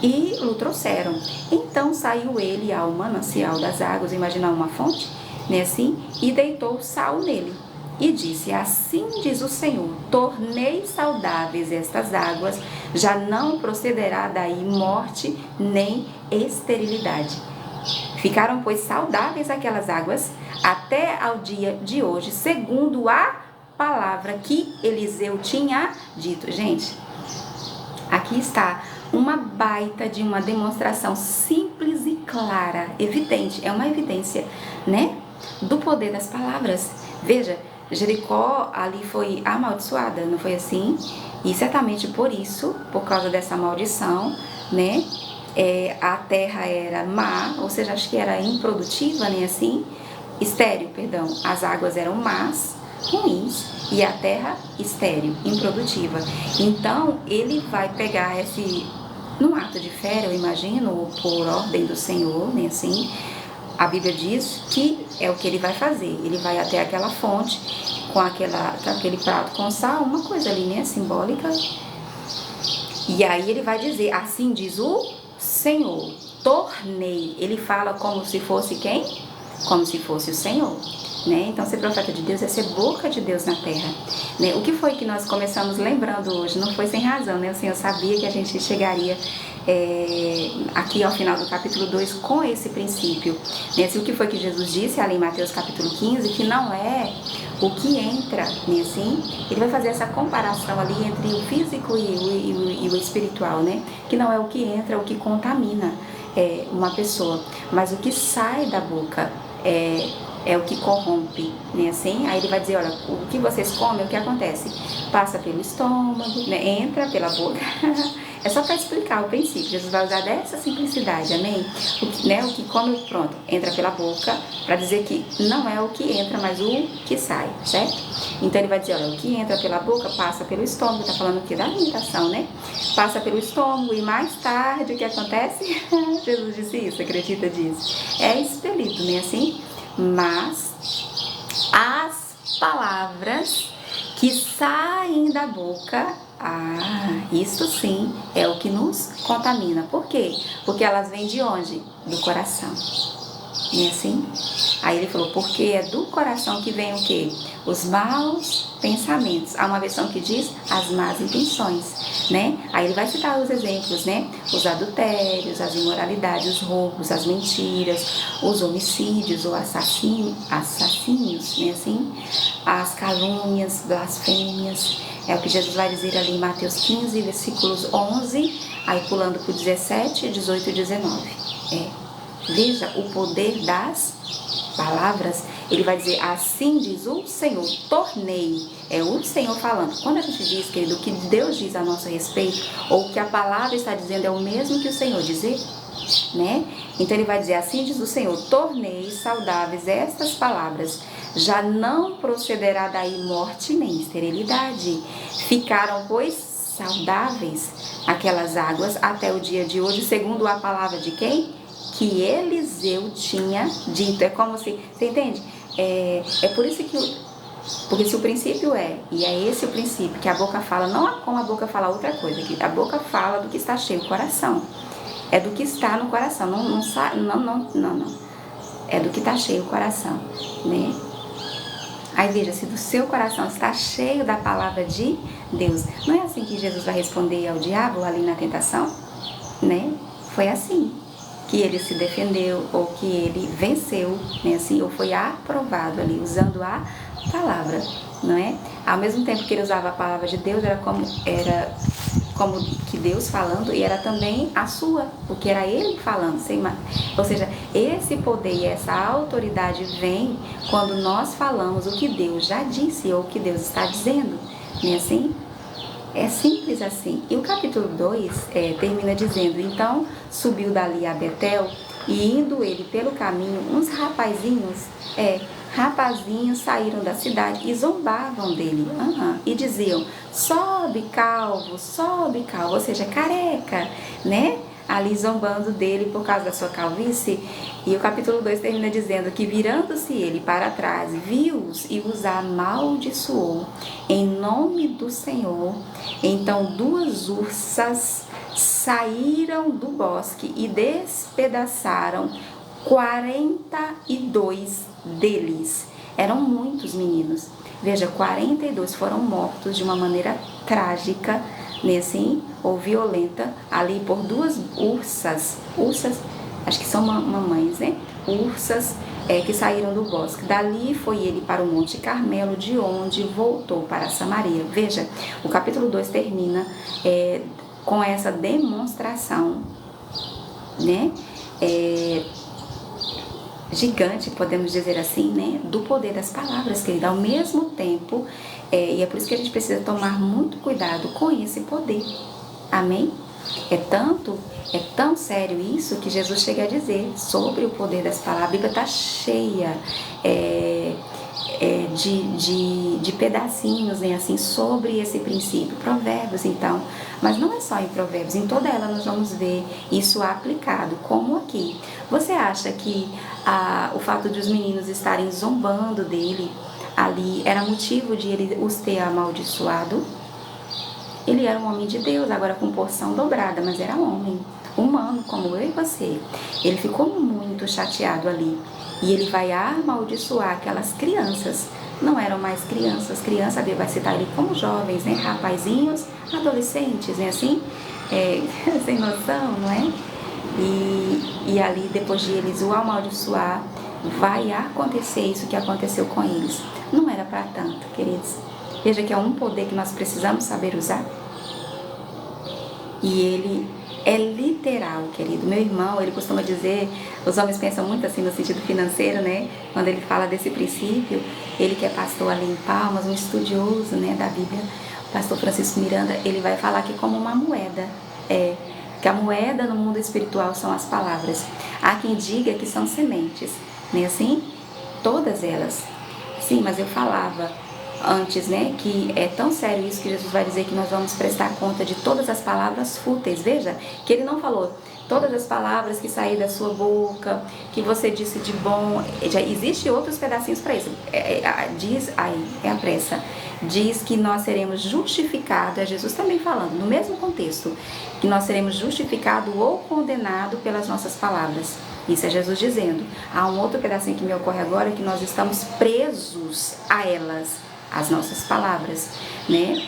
e o trouxeram. Então saiu ele ao manancial das águas, imagina uma fonte, né, assim, e deitou sal nele. E disse: assim diz o Senhor, tornei saudáveis estas águas, já não procederá daí morte nem esterilidade. Ficaram, pois, saudáveis aquelas águas até ao dia de hoje, segundo a palavra que Eliseu tinha dito. Gente, aqui está uma baita de uma demonstração simples e clara, evidente, é uma evidência, né, do poder das palavras. Veja, Jericó ali foi amaldiçoada, não foi assim? E certamente por isso, por causa dessa maldição, né, a terra era má, ou seja, acho que era improdutiva, né, assim, estéril, perdão, as águas eram más, ruins, e a terra estéril, improdutiva. Então, ele vai pegar num ato de fé, eu imagino, por ordem do Senhor, né, assim, a Bíblia diz que é o que ele vai fazer. Ele vai até aquela fonte com aquele prato com sal, uma coisa ali, né, simbólica. E aí ele vai dizer: assim diz o Senhor, tornei. Ele fala como se fosse quem? Como se fosse o Senhor, né? Então, ser profeta de Deus é ser boca de Deus na terra, né? O que foi que nós começamos lembrando hoje? Não foi sem razão, né? O Senhor sabia que a gente chegaria aqui ao final do capítulo 2 com esse princípio, né? Assim, o que foi que Jesus disse ali em Mateus capítulo 15, que não é o que entra, né? Assim, ele vai fazer essa comparação ali entre o físico e o espiritual, né? Que não é o que entra, o que contamina uma pessoa, mas o que sai da boca é o que corrompe, né, assim? Aí ele vai dizer: olha, o que vocês comem, o que acontece? Passa pelo estômago, né, entra pela boca. É só para explicar o princípio. Jesus vai usar dessa simplicidade, amém? O que come, pronto, entra pela boca, para dizer que não é o que entra, mas o que sai, certo? Então ele vai dizer: olha, o que entra pela boca passa pelo estômago, tá falando aqui da alimentação, né? Passa pelo estômago e mais tarde o que acontece? Jesus disse isso, acredita disso? É expelido, né, assim? Mas as palavras que saem da boca, isso sim é o que nos contamina. Por quê? Porque elas vêm de onde? Do coração. E assim? Aí ele falou: porque é do coração que vem o quê? Os maus pensamentos. Há uma versão que diz as más intenções, né? Aí ele vai citar os exemplos, né? Os adultérios, as imoralidades, os roubos, as mentiras, os homicídios ou assassínios, né? Assim? As calúnias, blasfêmias. É o que Jesus vai dizer ali em Mateus 15, versículos 11, aí pulando para o 17, 18 e 19. Veja o poder das palavras. Ele vai dizer: assim diz o Senhor, tornei. É o Senhor falando. Quando a gente diz, querido, o que Deus diz a nosso respeito, ou o que a palavra está dizendo é o mesmo que o Senhor dizer, né? Então ele vai dizer: assim diz o Senhor, tornei saudáveis estas palavras, já não procederá daí morte nem esterilidade. Ficaram, pois, saudáveis aquelas águas até o dia de hoje, segundo a palavra de quem? Que Eliseu tinha dito. É como se, você entende? É por isso porque se o princípio e é esse o princípio, que a boca fala, não há como a boca falar outra coisa, que a boca fala do que está cheio o coração, é do que está no coração, não, é do que está cheio o coração, né? Aí veja, se do seu coração está cheio da palavra de Deus, não é assim que Jesus vai responder ao diabo ali na tentação, né? Foi assim que ele se defendeu, ou que ele venceu, né, assim, ou foi aprovado ali, usando a palavra, não é? Ao mesmo tempo que ele usava a palavra de Deus, era como que Deus falando, e era também a sua, porque era ele falando, ou seja, esse poder e essa autoridade vem quando nós falamos o que Deus já disse, ou o que Deus está dizendo, não é assim? É simples assim. E o capítulo 2 termina dizendo: então subiu dali a Betel, e indo ele pelo caminho, uns rapazinhos saíram da cidade e zombavam dele, e diziam: sobe calvo, ou seja, careca, né? Ali zombando dele por causa da sua calvície. E o capítulo 2 termina dizendo que, virando-se ele para trás, viu-os e os amaldiçoou em nome do Senhor. Então 2 ursas saíram do bosque e despedaçaram 42 deles. Eram muitos meninos. Veja, 42 foram mortos de uma maneira trágica, né, assim, ou violenta, ali por duas ursas, acho que são mamães, né? Ursas que saíram do bosque. Dali foi ele para o Monte Carmelo, de onde voltou para Samaria. Veja, o capítulo 2 termina com essa demonstração, né? Gigante, podemos dizer assim, né? Do poder das palavras, querida. Ao mesmo tempo, e é por isso que a gente precisa tomar muito cuidado com esse poder. Amém? É tão sério isso que Jesus chega a dizer sobre o poder das palavras. A Bíblia está cheia de pedacinhos, né, assim, sobre esse princípio. Provérbios, então, mas não é só em Provérbios, em toda ela nós vamos ver isso aplicado, como aqui. Você acha que o fato de os meninos estarem zombando dele ali era motivo de ele os ter amaldiçoado? Ele era um homem de Deus, agora com porção dobrada, mas era homem, humano, como eu e você. Ele ficou muito chateado ali. E ele vai amaldiçoar aquelas crianças. Não eram mais crianças. Criança, a Bíblia vai citar ele como jovens, né? Rapazinhos, adolescentes, né? Assim, sem noção, não é? E ali, depois de eles o amaldiçoar, vai acontecer isso que aconteceu com eles. Não era para tanto, queridos. Veja que é um poder que nós precisamos saber usar. E ele é literal, querido. Meu irmão, ele costuma dizer, os homens pensam muito assim no sentido financeiro, né? Quando ele fala desse princípio, ele que é pastor ali em Palmas, um estudioso, né, da Bíblia, o pastor Francisco Miranda, ele vai falar que como uma moeda, que a moeda no mundo espiritual são as palavras. Há quem diga que são sementes, né, assim? Todas elas. Sim, mas eu falava antes, né, que é tão sério isso que Jesus vai dizer que nós vamos prestar conta de todas as palavras fúteis. Veja que ele não falou todas as palavras que saíram da sua boca, que você disse de bom. Já existe outros pedacinhos para isso. Diz aí, é a pressa. Diz que nós seremos justificados, é Jesus também falando, no mesmo contexto, que nós seremos justificados ou condenados pelas nossas palavras. Isso é Jesus dizendo. Há um outro pedacinho que me ocorre agora, que nós estamos presos a elas, as nossas palavras, né?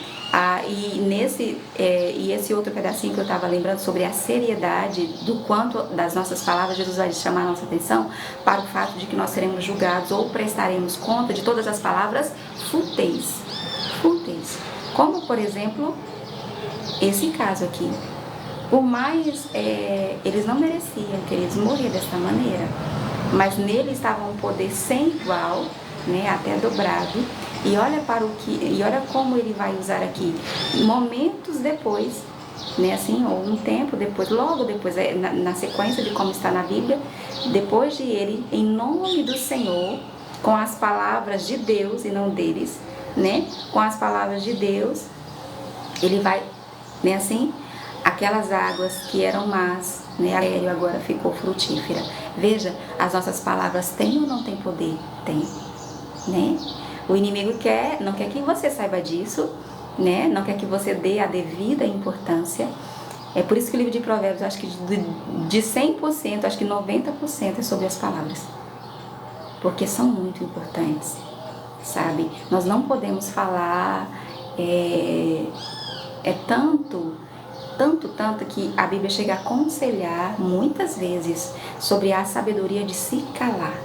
E esse outro pedacinho que eu estava lembrando sobre a seriedade do quanto das nossas palavras, Jesus vai chamar a nossa atenção para o fato de que nós seremos julgados ou prestaremos conta de todas as palavras fúteis. Como, por exemplo, esse caso aqui. Por mais, eles não mereciam que eles morriam desta maneira, mas nele estava um poder sem igual, né, até dobrado. E olha como ele vai usar aqui, momentos depois, né, assim, ou um tempo depois, logo depois, na sequência de como está na Bíblia, depois de ele, em nome do Senhor, com as palavras de Deus e não deles, né, com as palavras de Deus, ele vai, né, assim, aquelas águas que eram más, né, aéreo agora ficou frutífera. Veja, as nossas palavras têm ou não têm poder? Tem, né? O inimigo não quer que você saiba disso, né? Não quer que você dê a devida importância. É por isso que o livro de Provérbios, acho que de 100%, acho que 90% é sobre as palavras. Porque são muito importantes, sabe? Nós não podemos falar, tanto que a Bíblia chega a aconselhar muitas vezes sobre a sabedoria de se calar.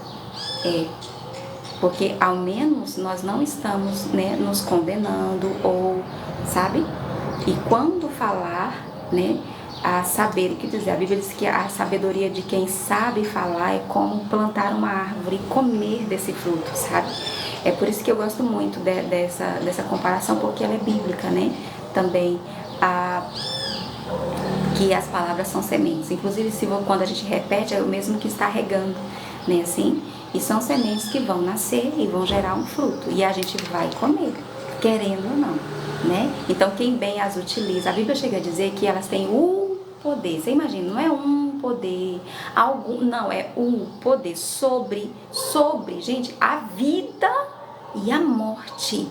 Porque ao menos nós não estamos, né, nos condenando, ou, sabe? E quando falar, né, a saber, quer dizer, a Bíblia diz que a sabedoria de quem sabe falar é como plantar uma árvore e comer desse fruto, sabe? É por isso que eu gosto muito dessa comparação, porque ela é bíblica, né? Também que as palavras são sementes. Inclusive, quando a gente repete, é o mesmo que está regando, né? Assim, e são sementes que vão nascer e vão gerar um fruto. E a gente vai comer, querendo ou não, né? Então, quem bem as utiliza, a Bíblia chega a dizer que elas têm um poder. Você imagina, não é um poder, não, é um poder sobre, gente, a vida e a morte,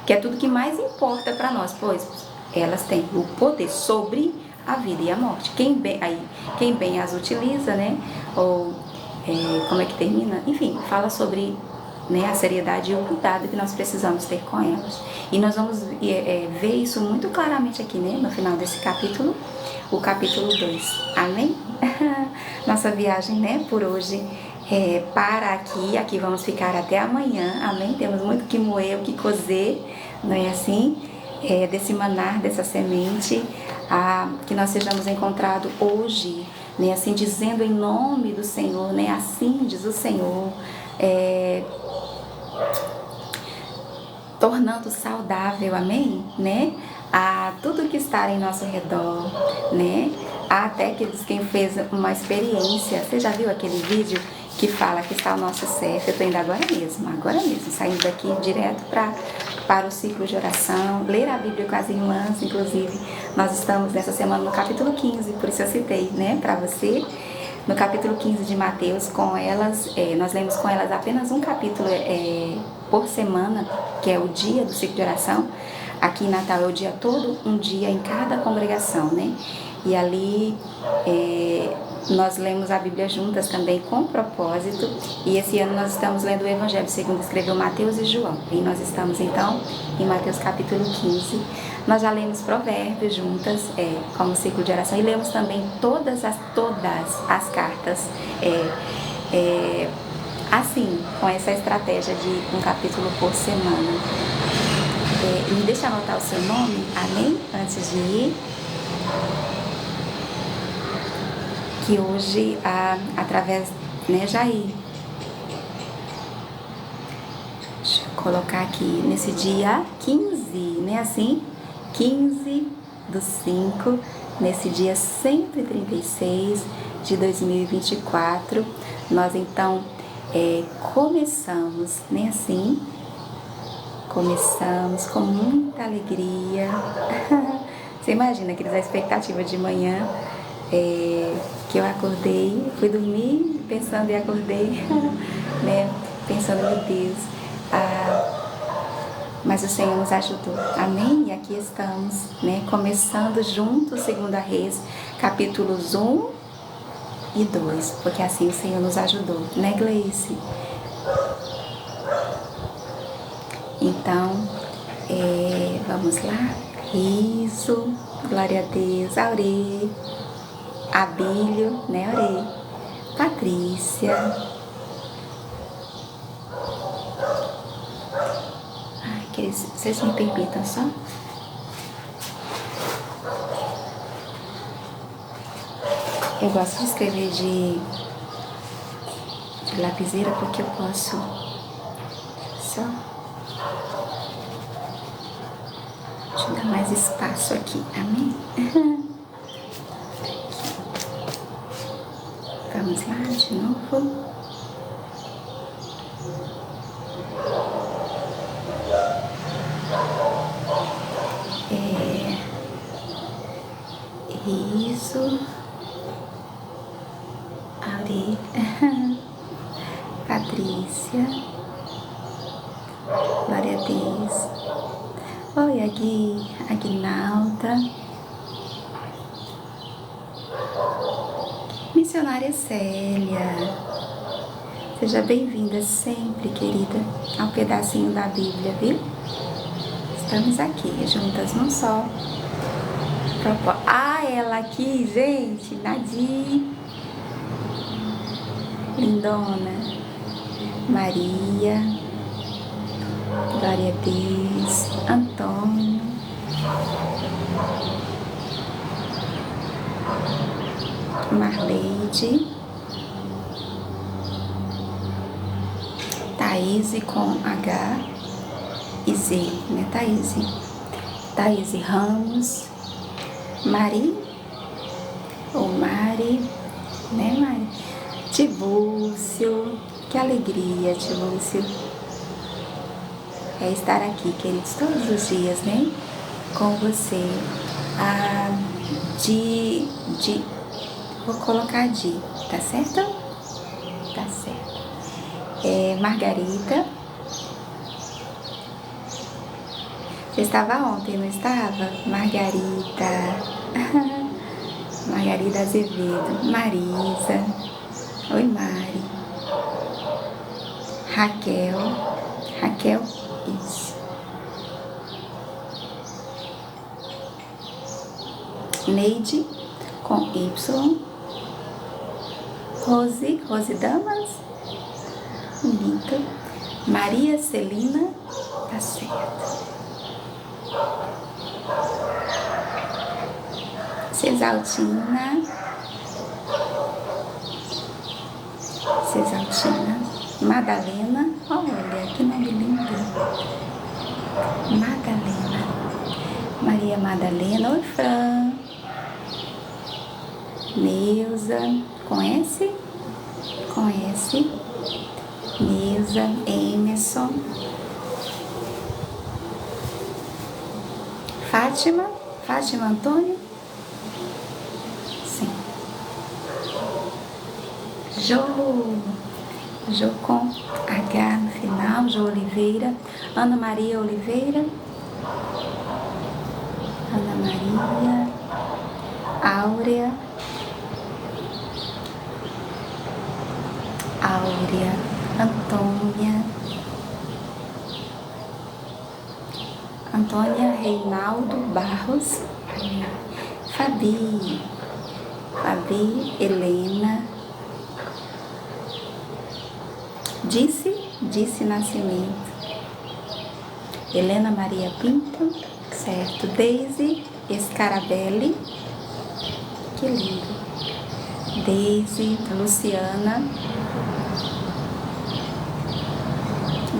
que é tudo que mais importa para nós, pois elas têm o poder sobre a vida e a morte. Quem bem as utiliza, né? Ou como é que termina? Enfim, fala sobre, né, a seriedade e o cuidado que nós precisamos ter com elas. E nós vamos ver isso muito claramente aqui, né, no final desse capítulo, o capítulo 2. Amém? Nossa viagem, né, por hoje para aqui vamos ficar até amanhã. Amém? Temos muito que moer, o que cozer, não é assim? Desse manar, dessa semente, que nós sejamos encontrados hoje, né, assim, dizendo em nome do Senhor, né, assim diz o Senhor, tornando saudável, amém, né, a tudo que está em nosso redor, né, até quem fez uma experiência. Você já viu aquele vídeo que fala que está o nosso CEF? Eu estou indo agora mesmo, saindo daqui direto para o ciclo de oração, ler a Bíblia com as irmãs. Inclusive, nós estamos nessa semana no capítulo 15, por isso eu citei, né, para você. No capítulo 15 de Mateus, com elas, nós lemos com elas apenas um capítulo por semana, que é o dia do ciclo de oração. Aqui em Natal é o dia todo, um dia em cada congregação, né? E ali nós lemos a Bíblia juntas também com propósito. E esse ano nós estamos lendo o Evangelho segundo escreveu Mateus e João. E nós estamos então em Mateus capítulo 15. Nós já lemos Provérbios juntas, como ciclo de oração, e lemos também todas as cartas, assim, com essa estratégia de um capítulo por semana. E deixa eu anotar o seu nome, amém? Antes de ir. Que hoje, através, né, Jair? Deixa eu colocar aqui, nesse dia 15, né, assim? 15/5, nesse dia 136 de 2024, nós então começamos, né, assim? Começamos com muita alegria. Você imagina a expectativa de manhã, que eu acordei, fui dormir pensando e acordei, né, pensando, meu Deus, mas o Senhor nos ajudou, amém? E aqui estamos, né, começando juntos, 2 Reis, capítulos 1 e 2, porque assim o Senhor nos ajudou, né, Gleice? Então, vamos lá. Isso, glória a Deus. Aure, Abílio, né, Aure, Patrícia. Ai, queridos, vocês me permitam só. Eu gosto de escrever de lapiseira porque eu posso só. Deixa eu dar mais espaço aqui, amém? Vamos lá de novo. Isso. Ali. Patrícia. Glória a Deus. Oi, Aguinalda. Missionária Célia. Seja bem-vinda sempre, querida, ao pedacinho da Bíblia, viu? Estamos aqui juntas num só. Ela aqui, gente, Nadir. Lindona. Maria. Glória a Deus. Antônio. Marleide. Thaís com H e Z, né, Thaís? Thaís Ramos. Mari, ou Mari, né, Mari? Tibúcio, que alegria, Tibúcio, estar aqui, queridos, todos os dias, né, com você. Vou colocar tá certo? Tá certo. Margarida. Você estava ontem, não estava? Margarida. Margarida Azevedo, Marisa, oi Mari, Raquel, isso. Neide, com Y, Rose Damas, bonito, Maria Celina, tá certo. Cesaltina, Madalena, olha que nome lindo, Madalena, Maria Madalena, oi Fran, Neuza, conhece? Neuza, Emerson, Fátima Antônio, sim, Jo com H no final, Jo Oliveira, Ana Maria Oliveira, Áurea, Antônia Reinaldo Barros, Fabi, Helena, Disse Nascimento, Helena Maria Pinto, certo, Deise Scarabelli, que lindo, Deise, Luciana,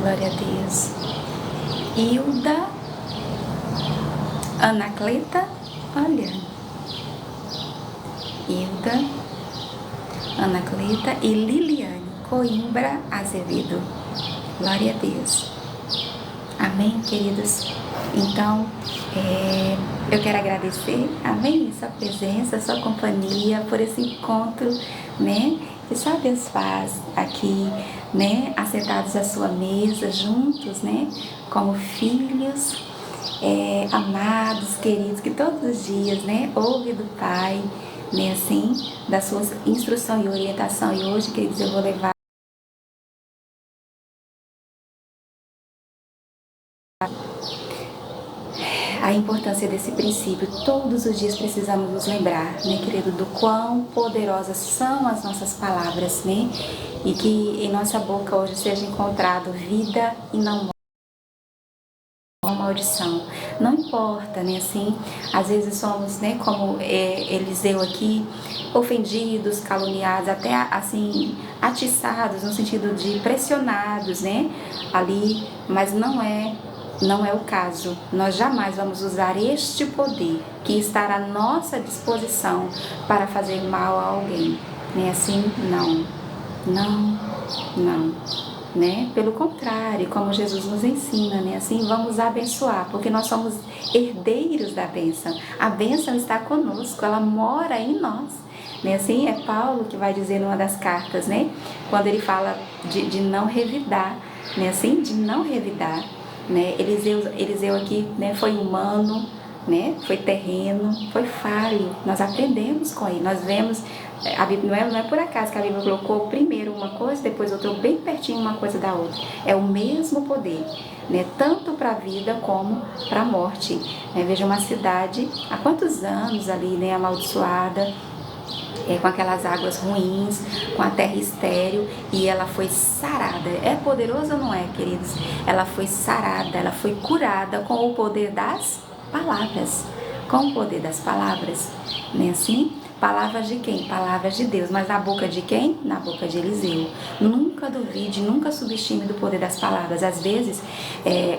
glória a Deus, Hilda, Anacleta, olha, Hilda, Anacleta e Liliane Coimbra Azevedo, glória a Deus, amém, queridos? Então, eu quero agradecer, amém, sua presença, sua companhia, por esse encontro, né, que só Deus faz aqui, né, assentados à sua mesa, juntos, né, como filhos, amados, queridos, que todos os dias, né, ouve do Pai, né, assim, da sua instrução e orientação. E hoje, queridos, eu vou levar a importância desse princípio. Todos os dias precisamos nos lembrar, né, querido, do quão poderosas são as nossas palavras, né, e que em nossa boca hoje seja encontrado vida e não maldição. Não importa, né, assim, às vezes somos, né, como Eliseu aqui, ofendidos, caluniados, até assim, atiçados, no sentido de pressionados, né, ali, mas não é o caso. Nós jamais vamos usar este poder que está à nossa disposição para fazer mal a alguém, né, assim, não, né? Pelo contrário, como Jesus nos ensina, né? Assim, vamos abençoar, porque nós somos herdeiros da bênção. A bênção está conosco, ela mora em nós, né? Assim, é Paulo que vai dizer numa das cartas, né? Quando ele fala de não revidar, né? Assim, de não revidar, né? Eliseu aqui, né? Foi humano, né? Foi terreno, foi falho. Nós aprendemos com ele, nós vemos. A Bíblia não é por acaso que a Bíblia colocou primeiro uma coisa, depois outra, bem pertinho uma coisa da outra. É o mesmo poder, né? Tanto para a vida como para a morte. Né? Veja uma cidade, há quantos anos ali, né, amaldiçoada, com aquelas águas ruins, com a terra estéril, e ela foi sarada. É poderoso ou não é, queridos? Ela foi sarada, ela foi curada com o poder das palavras. Com o poder das palavras, né, assim? Palavras de quem? Palavras de Deus. Mas na boca de quem? Na boca de Eliseu. Nunca duvide, nunca subestime do poder das palavras. Às vezes,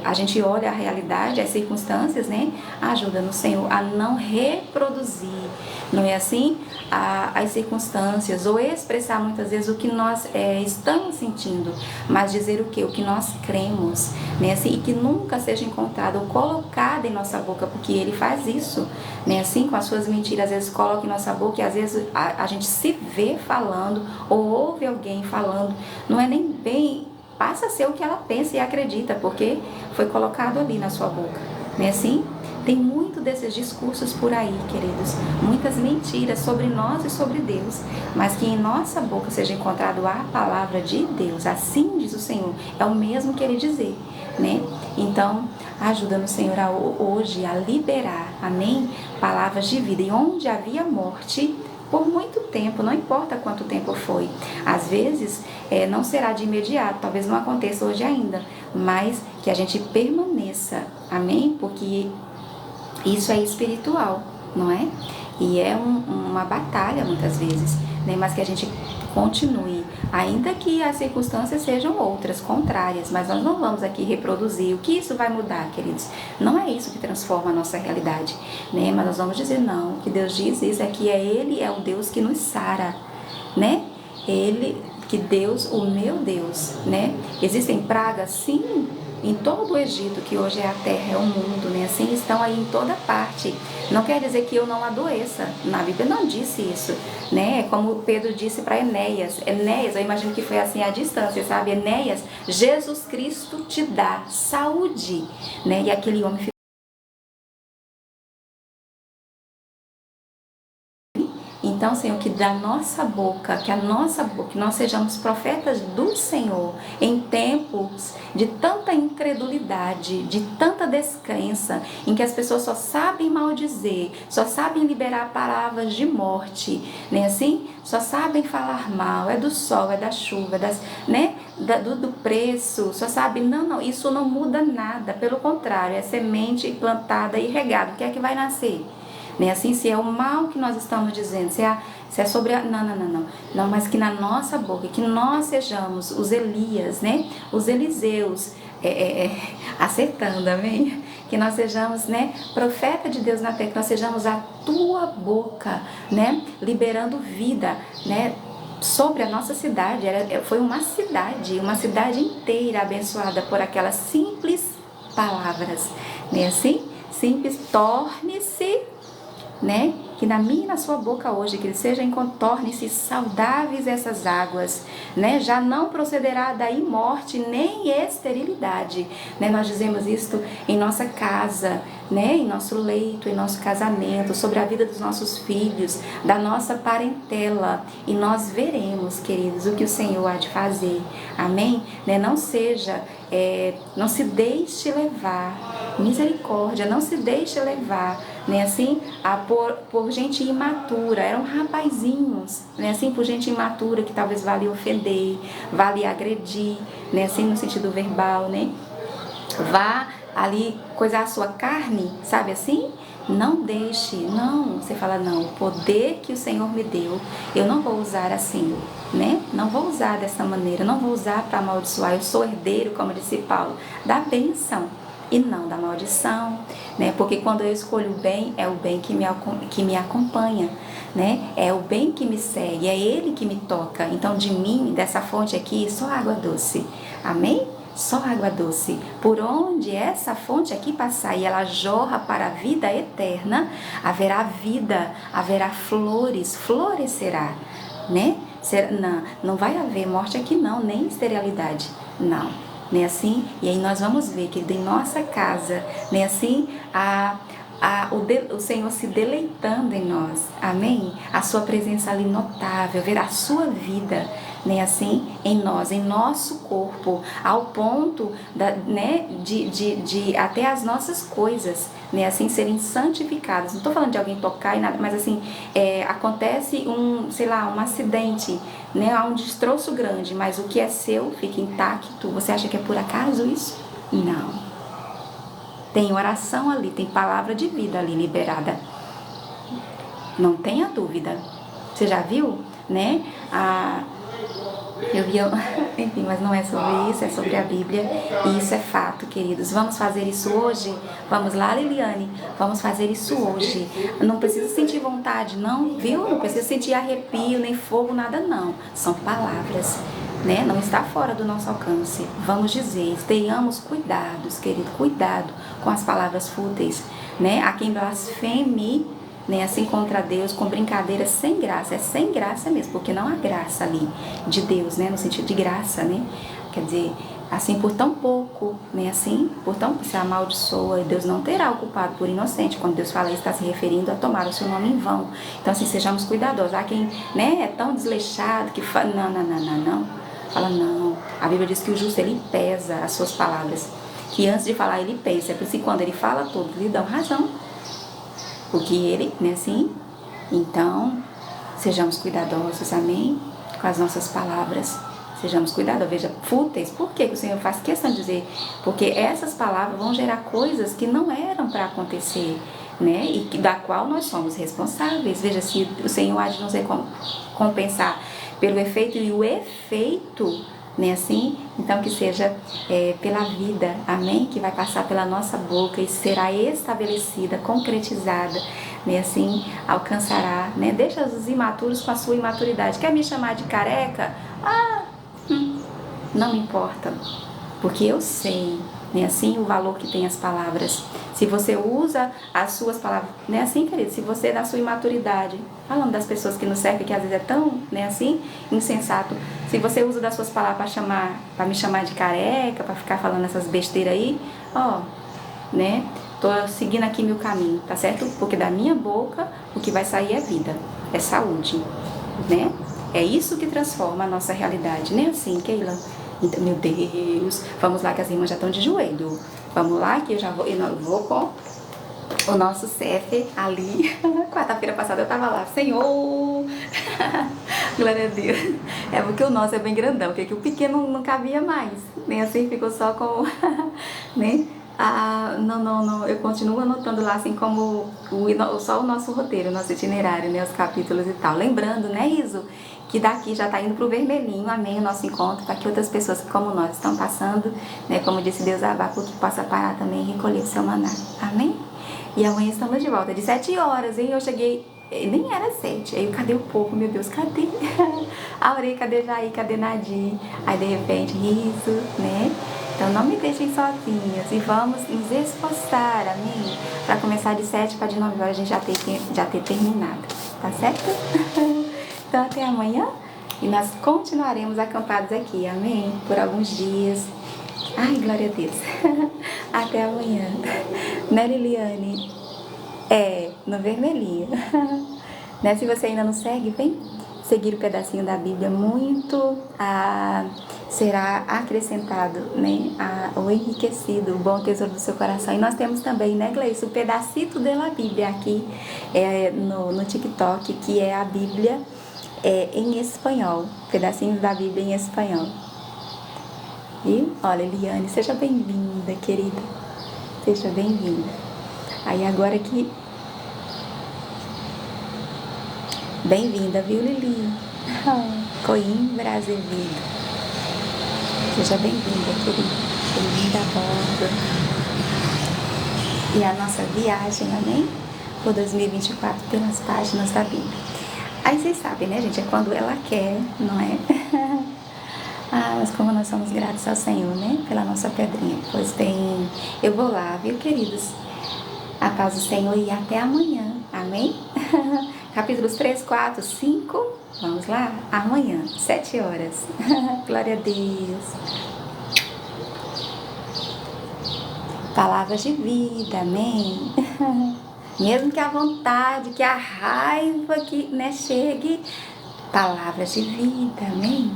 a gente olha a realidade, as circunstâncias, né? Ajuda-nos, Senhor, a não reproduzir, não é assim? As circunstâncias, ou expressar muitas vezes o que nós estamos sentindo, mas dizer o que? O que nós cremos, né? Assim, e que nunca seja encontrado ou colocado em nossa boca, porque ele faz isso, né? Assim, com as suas mentiras, às vezes coloca em nossa boca, que às vezes a gente se vê falando ou ouve alguém falando, não é nem bem, passa a ser o que ela pensa e acredita, porque foi colocado ali na sua boca, né? Assim, Tem muito desses discursos por aí, queridos, muitas mentiras sobre nós e sobre Deus, mas que em nossa boca seja encontrado a palavra de Deus. Assim diz o Senhor, é o mesmo que Ele dizer, né? Então, ajuda-nos, Senhor, hoje a liberar, amém? Palavras de vida. E onde havia morte, por muito tempo, não importa quanto tempo foi. Às vezes, não será de imediato, talvez não aconteça hoje ainda, mas que a gente permaneça, amém? Porque isso é espiritual, não é? E é uma batalha muitas vezes, né? Mas que a gente continue, ainda que as circunstâncias sejam outras, contrárias, mas nós não vamos aqui reproduzir. O que isso vai mudar, queridos? Não é isso que transforma a nossa realidade, né? Mas nós vamos dizer não, o que Deus diz isso é que Ele é o Deus que nos sara, né? Que Deus, o meu Deus, né? Existem pragas, sim, em todo o Egito, que hoje é a terra, é o mundo, né? Assim, estão aí em toda parte. Não quer dizer que eu não adoeça. Na Bíblia não disse isso, né? Como Pedro disse para Enéas. Enéas, eu imagino que foi assim à distância, sabe? Enéas, Jesus Cristo te dá saúde, né? E aquele homem ficou. Então, Senhor, que da nossa boca, que nós sejamos profetas do Senhor em tempos de tanta incredulidade, de tanta descrença, em que as pessoas só sabem maldizer, só sabem liberar palavras de morte, né? Assim, só sabem falar mal, é do sol, é da chuva, né? Do preço, só sabem, não, isso não muda nada, pelo contrário, é semente plantada e regada, o que é que vai nascer? Né? Assim, se é o mal que nós estamos dizendo, se é sobre a... Não, mas que na nossa boca, que nós sejamos os Elias, né? Os Eliseus, acertando, amém? Que nós sejamos, né, profeta de Deus na terra, que nós sejamos a tua boca, né? Liberando vida, né? Sobre a nossa cidade. Foi uma cidade inteira abençoada por aquelas simples palavras, né? Assim, simples, torne-se, né? Que na minha e na sua boca hoje, que ele seja torne-se saudáveis essas águas, né? Já não procederá daí morte nem esterilidade, né? Nós dizemos isto em nossa casa, né? Em nosso leito, em nosso casamento, sobre a vida dos nossos filhos, da nossa parentela, e nós veremos, queridos, o que o Senhor há de fazer, amém? Né? Não se deixe levar, misericórdia, não se deixe levar, né? Assim, por gente imatura, eram rapazinhos, né? Assim, por gente imatura que talvez vale ofender, vale agredir, né? Assim, no sentido verbal, né? Vá ali coisar a sua carne, sabe assim? Não deixe, não, você fala, não, o poder que o Senhor me deu, eu não vou usar assim, né? Não vou usar dessa maneira, não vou usar para amaldiçoar, eu sou herdeiro, como disse Paulo, da bênção e não da maldição, né? Porque quando eu escolho o bem, é o bem que me acompanha, né? É o bem que me segue, é ele que me toca. Então, de mim, dessa fonte aqui, só água doce, amém? Só água doce. Por onde essa fonte aqui passar e ela jorra para a vida eterna, haverá vida, haverá flores, florescerá, né? Não vai haver morte aqui não, nem esterilidade, não. Né, assim? E aí nós vamos ver que em nossa casa, né, assim, o Senhor se deleitando em nós, amém? A sua presença ali notável, ver a sua vida, né, assim, em nós, em nosso corpo, ao ponto né, de até as nossas coisas, né, assim, serem santificadas. Não estou falando de alguém tocar e nada, mas assim, acontece um acidente, né, há um destroço grande, mas o que é seu fica intacto. Você acha que é por acaso isso? Não. Tem oração ali, tem palavra de vida ali liberada. Não tenha dúvida. Você já viu, né? Enfim, mas não é sobre isso, é sobre a Bíblia. E isso é fato, queridos. Vamos fazer isso hoje? Vamos lá, Liliane. Vamos fazer isso hoje. Não precisa sentir vontade, não, viu? Não precisa sentir arrepio, nem fogo, nada, não. São palavras, né? Não está fora do nosso alcance. Vamos dizer, tenhamos cuidados, querido, cuidado com as palavras fúteis, né? A quem blasfeme, né, assim contra Deus, com brincadeiras sem graça, é sem graça mesmo, porque não há graça ali de Deus, né, no sentido de graça, né, quer dizer, assim por tão pouco, né? Assim, por tão se amaldiçoa, e Deus não terá o culpado por inocente. Quando Deus fala isso, está se referindo a tomar o seu nome em vão. Então, assim, sejamos cuidadosos. Há quem, né, é tão desleixado que fala, não. Fala, não. A Bíblia diz que o justo, ele pesa as suas palavras. Que antes de falar, ele pensa. É por isso que quando ele fala, todos lhe dão razão. Porque ele, né, assim. Então, sejamos cuidadosos, amém? Com as nossas palavras. Sejamos cuidadosos, veja, fúteis. Por que o Senhor faz questão de dizer? Porque essas palavras vão gerar coisas que não eram para acontecer, né? E da qual nós somos responsáveis. Veja, se o Senhor há de nos recompensar pelo efeito e o efeito, né? Assim, então que seja pela vida, amém? Que vai passar pela nossa boca e será estabelecida, concretizada, né? Assim, alcançará, né? Deixa os imaturos com a sua imaturidade. Quer me chamar de careca? Não importa, porque eu sei, né, assim, o valor que tem as palavras. Se você usa as suas palavras, né, assim, querido, se você, na sua imaturidade, falando das pessoas que nos cercam, que às vezes é tão, né, assim, insensato, se você usa das suas palavras para me chamar de careca, para ficar falando essas besteiras aí, né, tô seguindo aqui meu caminho, tá certo? Porque da minha boca, o que vai sair é vida, é saúde, né? É isso que transforma a nossa realidade, né? Assim, Keila. Então, meu Deus, vamos lá que as irmãs já estão de joelho. Vamos lá que eu vou com o nosso CF ali. Quarta-feira passada eu tava lá, Senhor! Glória a Deus. É porque o nosso é bem grandão, porque o pequeno não cabia mais. Nem assim, ficou só com, né? Não, eu continuo anotando lá assim como só o nosso roteiro, o nosso itinerário, né, os capítulos e tal. Lembrando, né, Iso, que daqui já tá indo pro vermelhinho, amém, o nosso encontro, para que outras pessoas como nós estão passando, né, como disse Deus, Abacuque, que possa parar também e recolher o seu maná, amém? E amanhã estamos de volta, de 7 horas, hein, eu cheguei, nem era 7, aí cadê o povo, meu Deus, cadê? Aurei, cadê Jair, cadê Nadir? Aí de repente, isso, né? Então não me deixem sozinhas e vamos nos esforçar, amém? Para começar de 7 para de 9 horas a gente já ter terminado, tá certo? Então até amanhã e nós continuaremos acampados aqui, amém? Por alguns dias. Ai, glória a Deus. Até amanhã. Né, Liliane? No vermelhinho. Né? Se você ainda não segue, vem seguir o pedacinho da Bíblia, muito será acrescentado, né, ou enriquecido, o bom tesouro do seu coração. E nós temos também, né, Gleice, o pedacito da Bíblia aqui no TikTok, que é a Bíblia em espanhol, pedacinhos da Bíblia em espanhol. E, olha, Eliane, seja bem-vinda, querida, seja bem-vinda. Aí agora que... Bem-vinda, viu, Lili? Coimbra Azevedo. Seja bem-vinda, querida. Bem-vinda a bordo. E a nossa viagem, amém? Por 2024, pelas páginas da Bíblia. Aí vocês sabem, né, gente? É quando ela quer, não é? Mas como nós somos gratos ao Senhor, né? Pela nossa pedrinha. Pois bem, eu vou lá, viu, queridos? A paz do Senhor e até amanhã, amém? Capítulos 3, 4, 5, vamos lá? Amanhã, 7 horas. Glória a Deus. Palavras de vida, amém? Mesmo que a vontade, que a raiva que, né, chegue, palavras de vida, amém?